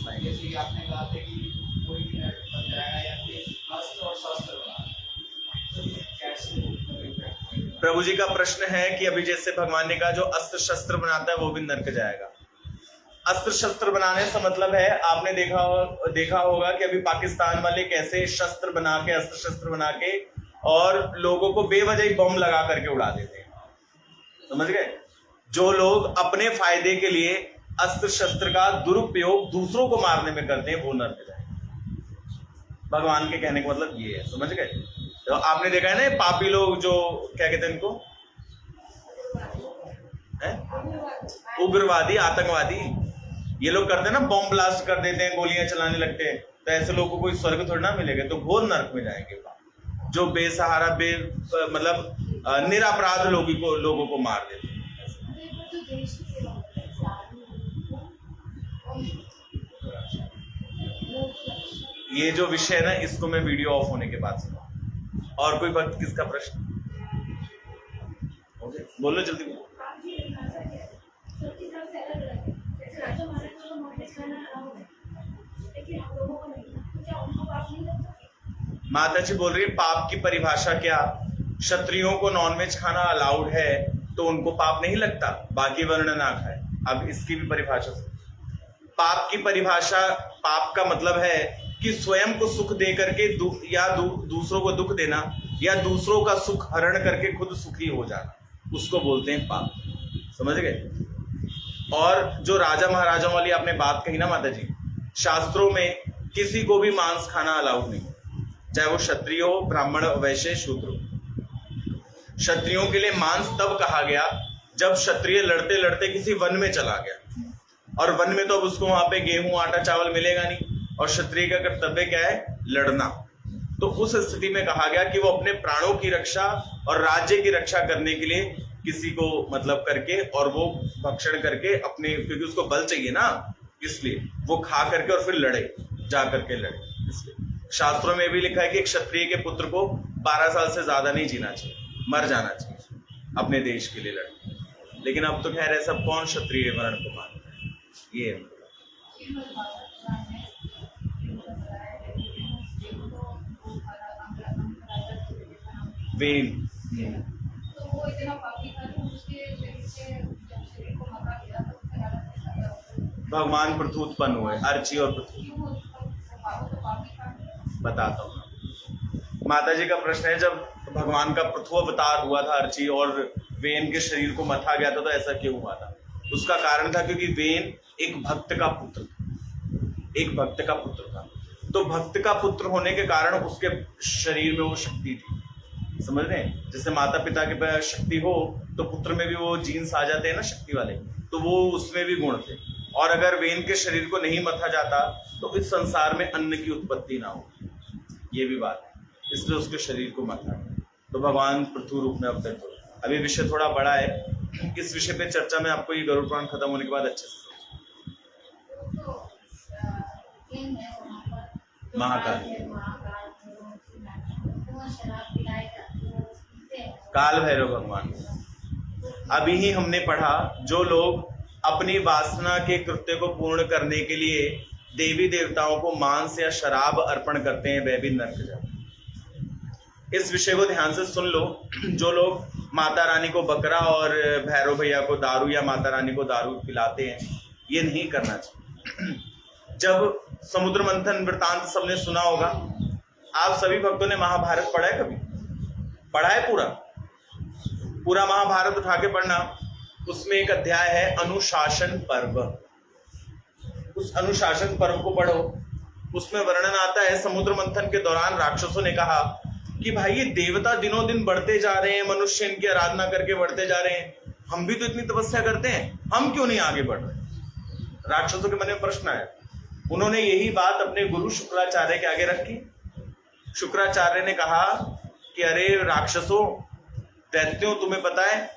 A: प्रभु जी का प्रश्न है कि अभी जैसे भगवान ने कहा जो अस्त्र शस्त्र बनाता है वो भी नरक जाएगा। अस्त्र शस्त्र बनाने से मतलब है, आपने देखा होगा कि अभी पाकिस्तान वाले कैसे शस्त्र बना के, अस्त्र शस्त्र बना के और लोगों को बेवजह बम लगा करके उड़ा देते हैं, समझ गए। जो लोग अपने फायदे के लिए अस्त्र शस्त्र का दुरुपयोग दूसरों को मारने में करते हैं वो नरक जाएंगे। भगवान के कहने का मतलब ये है, समझ गए। तो आपने देखा है ना पापी लोग जो क्या कहते हैं इनको, उग्रवादी आतंकवादी, ये लोग करते हैं ना, बॉम्ब ब्लास्ट कर देते हैं, गोलियां चलाने लगते हैं, तो ऐसे लोगों को कोई स्वर्ग थोड़ी ना मिलेगा, तो घोर नरक में जाएंगे जो बेसहारा मतलब निरपराध लोगों को मार देते हैं। ये जो विषय है ना इसको मैं वीडियो ऑफ होने के बाद सुना। और कोई भक्त किसका प्रश्न? ओके, बोलो जल्दी बोलो। माता जी बोल रही है पाप की परिभाषा क्या? क्षत्रियों को नॉनवेज खाना अलाउड है तो उनको पाप नहीं लगता, बाकी वर्ण ना खाए। अब इसकी भी परिभाषा सुनो। पाप की परिभाषा, पाप का मतलब है कि स्वयं को सुख दे करके दूसरों को दुख देना या दूसरों का सुख हरण करके खुद सुखी हो जाना, उसको बोलते हैं पाप, समझ गए। और जो राजा महाराजा वाली आपने बात कही ना माता जी, शास्त्रों में किसी को भी मांस खाना अलाउड नहीं, चाहे वो क्षत्रिय हो, ब्राह्मण, वैश्य, शूद्र हो। क्षत्रियों के लिए मांस तब कहा गया जब क्षत्रिय लड़ते लड़ते किसी वन में चला गया, और वन में तो अब उसको वहां पे गेहूं आटा चावल मिलेगा नहीं, और क्षत्रिय का कर्तव्य क्या है? लड़ना। तो उस स्थिति में कहा गया कि वो अपने प्राणों की रक्षा और राज्य की रक्षा करने के लिए किसी को मतलब करके और वो भक्षण करके अपने, क्योंकि उसको बल चाहिए ना, इसलिए वो खा करके और फिर लड़े, जा करके लड़े। इसलिए शास्त्रों में भी लिखा है कि क्षत्रिय के पुत्र को 12 साल से ज्यादा नहीं जीना चाहिए, मर जाना चाहिए अपने देश के लिए लड़के। लेकिन अब तो खैर ऐसा कौन क्षत्रिय मरण को मानता है, ये है।
B: श्रीमद् भागवत पुराण में जो बताया है कि वो
A: वेन
B: तो वो इतना पापी था कि उसके शरीर से जब शरीर को मरा गया तो उसका राजा कैसा था?
A: भगवान पृथु उत्पन्न हुए, अर्ची और पृथु।
B: क्यों वो तो पापी था?
A: बताता हूँ। माता जी का प्रश्न है, जब भगवान का पृथु अवतार हुआ था अर्ची और वेन के शरीर को मथा गया था तो ऐसा क्यों हुआ था? उसका कारण था क्योंकि वेन एक भक्त का पुत्र था, एक भक्त का पुत्र था। तो भक्त का पुत्र होने के कारण उसके शरीर में वो शक्ति थी, समझ रहे हैं? जैसे माता पिता के पास शक्ति हो तो पुत्र में भी वो जीन्स आ जाते हैं ना शक्ति वाले, तो वो उसमें भी गुण थे। और अगर वेन के शरीर को नहीं मथा जाता तो इस संसार में अन्न की उत्पत्ति ना हो, ये भी बात है, इसलिए उसके शरीर को मथा। तो भगवान पृथु रूप में अवतरित हो। अभी विषय थोड़ा बड़ा है, इस विषय पे चर्चा में आपको ये गरुड़ पुराण खत्म होने के बाद अच्छे से महाकाल काल भैरव भगवान। अभी ही हमने पढ़ा, जो लोग अपनी वासना के कृत्य को पूर्ण करने के लिए देवी देवताओं को मांस या शराब अर्पण करते हैं, वह भी नरक जाते हैं। इस विषय को ध्यान से सुन लो। जो लोग माता रानी को बकरा और भैरव भैया को दारू या माता रानी को दारू पिलाते हैं, ये नहीं करना चाहिए। जब समुद्र मंथन वृतांत सबने सुना होगा, आप सभी भक्तों ने महाभारत पढ़ा है? कभी पढ़ा है? पूरा महाभारत उठा के पढ़ना। उसमें एक अध्याय है अनुशासन पर्व। उस अनुशासन पर्व को पढ़ो, उसमें वर्णन आता है समुद्र मंथन के दौरान राक्षसों ने कहा कि भाई ये देवता दिनों दिन बढ़ते जा रहे हैं, मनुष्य इनकी आराधना करके बढ़ते जा रहे हैं, हम भी तो इतनी तपस्या करते हैं, हम क्यों नहीं आगे बढ़ रहे? राक्षसों के मन में प्रश्न आया। उन्होंने यही बात अपने गुरु शुक्राचार्य के आगे रखी। शुक्राचार्य ने कहा कि अरे राक्षसों, दैत्यों, तुम्हें पता है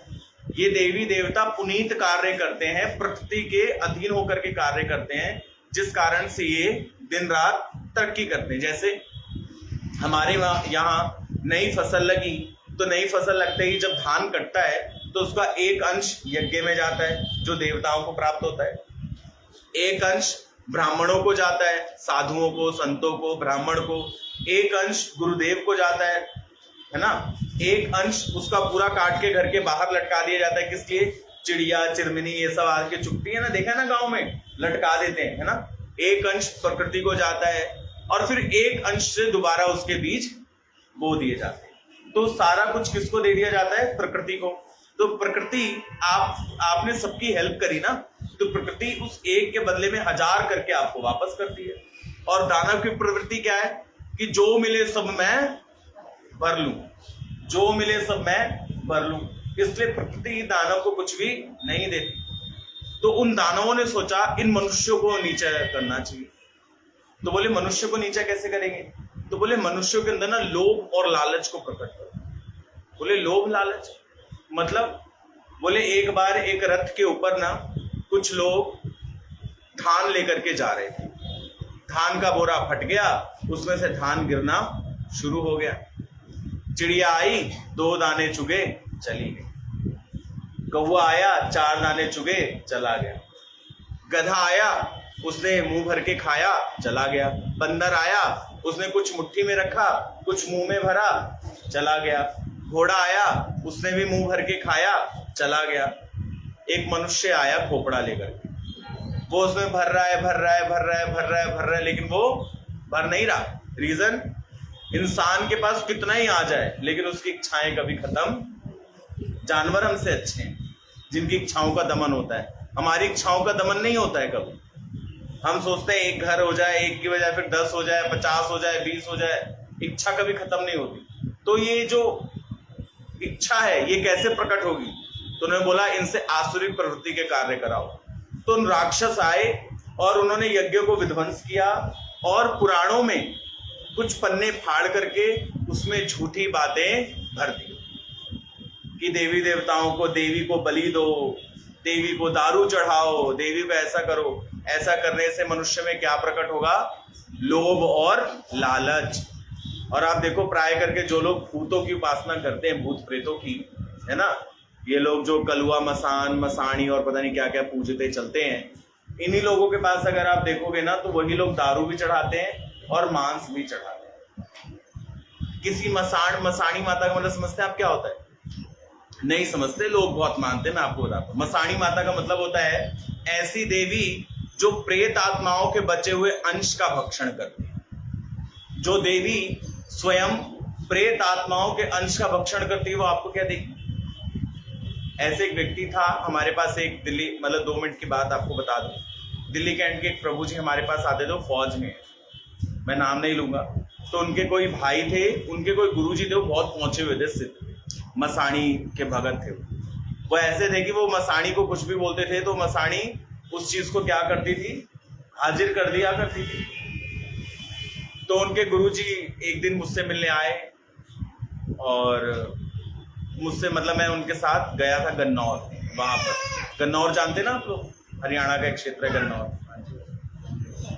A: ये देवी देवता पुनीत कार्य करते हैं, प्रकृति के अधीन होकर के कार्य करते हैं, जिस कारण से ये दिन रात तरक्की करते हैं। जैसे हमारे यहाँ नई फसल लगी तो नई फसल लगते ही जब धान कटता है तो उसका एक अंश यज्ञ में जाता है जो देवताओं को प्राप्त होता है, एक अंश ब्राह्मणों को जाता है, साधुओं को, संतों को, ब्राह्मण को, एक अंश गुरुदेव को जाता है ना, एक अंश उसका पूरा काट के घर के बाहर लटका दिया जाता है। किस लिए? चिड़िया चिरमिनी ये सब आके चुगती है ना, देखा ना गांव में लटका देते हैं, है ना। एक अंश प्रकृति को जाता है और फिर एक अंश से दोबारा उसके बीज बो दिए जाते हैं। तो सारा कुछ किसको दे दिया जाता है? प्रकृति को। तो प्रकृति, आपने सबकी हेल्प करी ना, तो प्रकृति उस एक के बदले में 1000 करके आपको वापस करती है। और दानव की प्रवृत्ति क्या है कि जो मिले सब मैं भर लूं, जो मिले सब मैं भर लूं। इसलिए प्रकृति दानव को कुछ भी नहीं देती। तो उन दानवों ने सोचा इन मनुष्यों को नीचा करना चाहिए। तो बोले मनुष्य को नीचा कैसे करेंगे? तो बोले मनुष्यों के अंदर ना लोभ और लालच को प्रकट करो। बोले लोभ लालच मतलब? बोले एक बार एक रथ के ऊपर ना कुछ लोग धान लेकर के जा रहे थे। धान का बोरा फट गया, उसमें से धान गिरना शुरू हो गया। चिड़िया आई, 2 दाने चुगे, चली गई। कौवा आया, 4 दाने चुगे, चला गया। गधा आया, उसने मुंह भर के खाया, चला गया। बंदर आया, उसने कुछ मुट्ठी में रखा, कुछ मुंह में भरा, चला गया। घोड़ा आया, उसने भी मुंह भर के खाया, चला गया। एक मनुष्य आया खोपड़ा लेकर, वो उसमें भर रहा है, लेकिन वो भर नहीं रहा। रीजन, इंसान के पास कितना ही आ जाए लेकिन उसकी इच्छाएं कभी खत्म। जानवर हमसे अच्छे हैं जिनकी इच्छाओं का दमन होता है, हमारी इच्छाओं का दमन नहीं होता है कभी। हम सोचते हैं एक घर हो जाए, एक की बजाय फिर 10 हो जाए, 50 हो जाए, 20 हो जाए, इच्छा कभी खत्म नहीं होती। तो ये जो इच्छा है ये कैसे प्रकट होगी? तो उन्होंने बोला इनसे आसुरी प्रवृत्ति के कार्य कराओ। तो उन राक्षस आए और उन्होंने यज्ञ को विध्वंस किया और पुराणों में कुछ पन्ने फाड़ करके उसमें झूठी बातें भर दी कि देवी देवताओं को, देवी को बलि दो, देवी को दारू चढ़ाओ, देवी को ऐसा करो। ऐसा करने से मनुष्य में क्या प्रकट होगा? लोभ और लालच। और आप देखो प्राय करके जो लोग भूतों की उपासना करते हैं, भूत प्रेतों की, है ना, ये लोग जो कलुआ मसान मसाणी और पता नहीं क्या क्या पूजते चलते हैं, इन्हीं लोगों के पास अगर आप देखोगे ना तो वही लोग दारू भी चढ़ाते हैं और मांस भी चढ़ाते हैं। किसी मसाणी माता का मतलब समझते हैं आप क्या होता है? नहीं समझते, लोग बहुत मानते हैं, मैं आपको बताता हूँ। मसाणी माता का मतलब होता है ऐसी देवी जो प्रेत आत्माओं के बचे हुए अंश का भक्षण करती है। जो देवी स्वयं प्रेत आत्माओं के अंश का भक्षण करती है वो आपको क्या देगी? ऐसे एक व्यक्ति था हमारे पास, एक दिल्ली, मतलब 2 मिनट की बात आपको बता दूं। दिल्ली कैंट के एक प्रभु जी हमारे पास आते थे, वो फौज में, मैं नाम नहीं लूंगा। तो उनके कोई भाई थे, उनके कोई गुरुजी थे, वो बहुत पहुंचे हुए थे, सिद्ध मसाणी के भगत थे। वो ऐसे थे कि वो मसाणी को कुछ भी बोलते थे तो मसाणी उस चीज को क्या करती थी? हाजिर कर दिया करती थी। तो उनके गुरुजी एक दिन मुझसे मिलने आए और मुझसे, मतलब मैं उनके साथ गया था गन्नौर, वहां पर गन्नौर जानते ना आप लोग, हरियाणा का एक क्षेत्र है गन्नौर,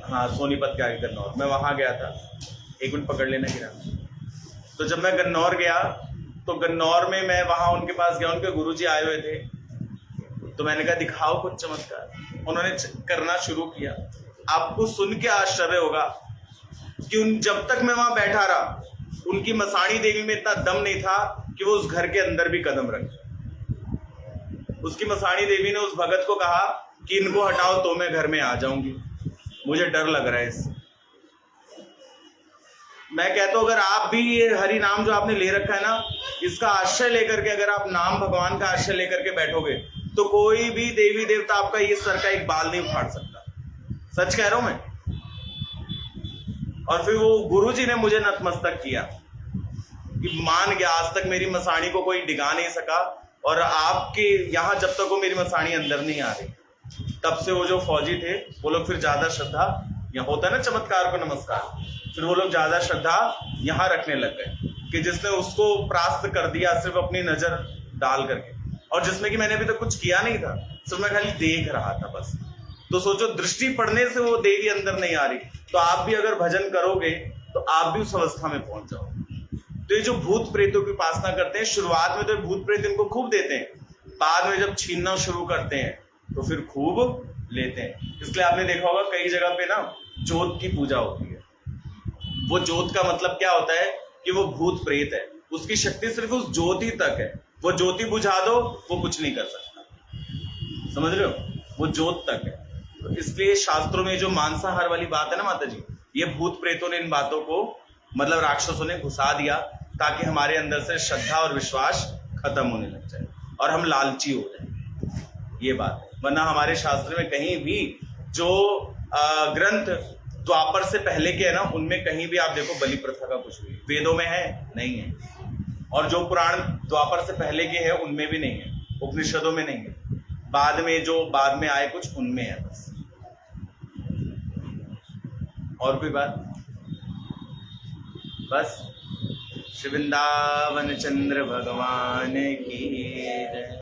A: हाँ सोनीपत का है गन्नौर, मैं वहां गया था। एक मिनट पकड़ लेना गिरा। तो जब मैं गन्नौर गया तो गन्नौर में मैं वहां उनके पास गया, उनके गुरुजी आए हुए थे। तो मैंने कहा दिखाओ कुछ चमत्कार। उन्होंने करना शुरू किया। आपको सुन के आश्चर्य होगा कि जब तक मैं वहां बैठा रहा, उनकी मसाणी देवी में इतना दम नहीं था कि वो उस घर के अंदर भी कदम रखे। उसकी मसाणी देवी ने उस भगत को कहा कि इनको हटाओ तो मैं घर में आ जाऊंगी, मुझे डर लग रहा है इससे। मैं कहता हूं अगर आप भी ये हरि नाम जो आपने ले रखा है ना, इसका आश्रय लेकर के, अगर आप नाम भगवान का आश्रय लेकर के बैठोगे तो कोई भी देवी देवता आपका ये सर का एक बाल नहीं उखाड़ सकता। सच कह रहा हूं मैं। और फिर वो गुरुजी ने मुझे नतमस्तक किया कि मान गया, आज तक मेरी मसाणी को कोई डिगा नहीं सका, और आपके यहाँ जब तक वो मेरी मसाणी अंदर नहीं आ रही, तब से वो जो फौजी थे वो लोग फिर ज्यादा श्रद्धा, यहाँ होता है ना चमत्कार को नमस्कार, फिर वो लोग ज्यादा श्रद्धा यहाँ रखने लग गए कि जिसने उसको परास्त कर दिया सिर्फ अपनी नजर डाल करके, और जिसमें कि मैंने अभी तक कुछ किया नहीं था, सिर्फ मैं खाली देख रहा था बस। तो सोचो, दृष्टि पड़ने से वो देवी अंदर नहीं आ रही, तो आप भी अगर भजन करोगे तो आप भी उस अवस्था में पहुंच जाओगे। तो ये जो भूत प्रेतों की उपासना करते हैं, शुरुआत में तो भूत प्रेत इनको खूब देते हैं, बाद में जब छीनना शुरू करते हैं तो फिर खूब लेते हैं। इसलिए आपने देखा होगा कई जगह पे ना जोत की पूजा होती है। वो जोत का मतलब क्या होता है कि वो भूत प्रेत है, उसकी शक्ति सिर्फ उस ज्योति तक है। वो ज्योति बुझा दो, वो कुछ नहीं कर सकता, समझ रहे हो, वो ज्योत तक है। तो इसलिए शास्त्रों में जो मांसाहार वाली बात है ना माता जी, ये भूत प्रेतों ने इन बातों को, मतलब राक्षसों ने घुसा दिया ताकि हमारे अंदर से श्रद्धा और विश्वास खत्म होने लग जाए और हम लालची हो जाए, ये बात है। वरना हमारे शास्त्र में कहीं भी जो ग्रंथ द्वापर से पहले के है ना, उनमें कहीं भी आप देखो बलि प्रथा का कुछ भी, वेदों में है नहीं है, और जो पुराण द्वापर से पहले के है उनमें भी नहीं है, उपनिषदों में नहीं है, बाद में जो बाद में आए कुछ उनमें है बस। और कोई बात? बस। श्री वृंदावन चंद्र भगवान की जय।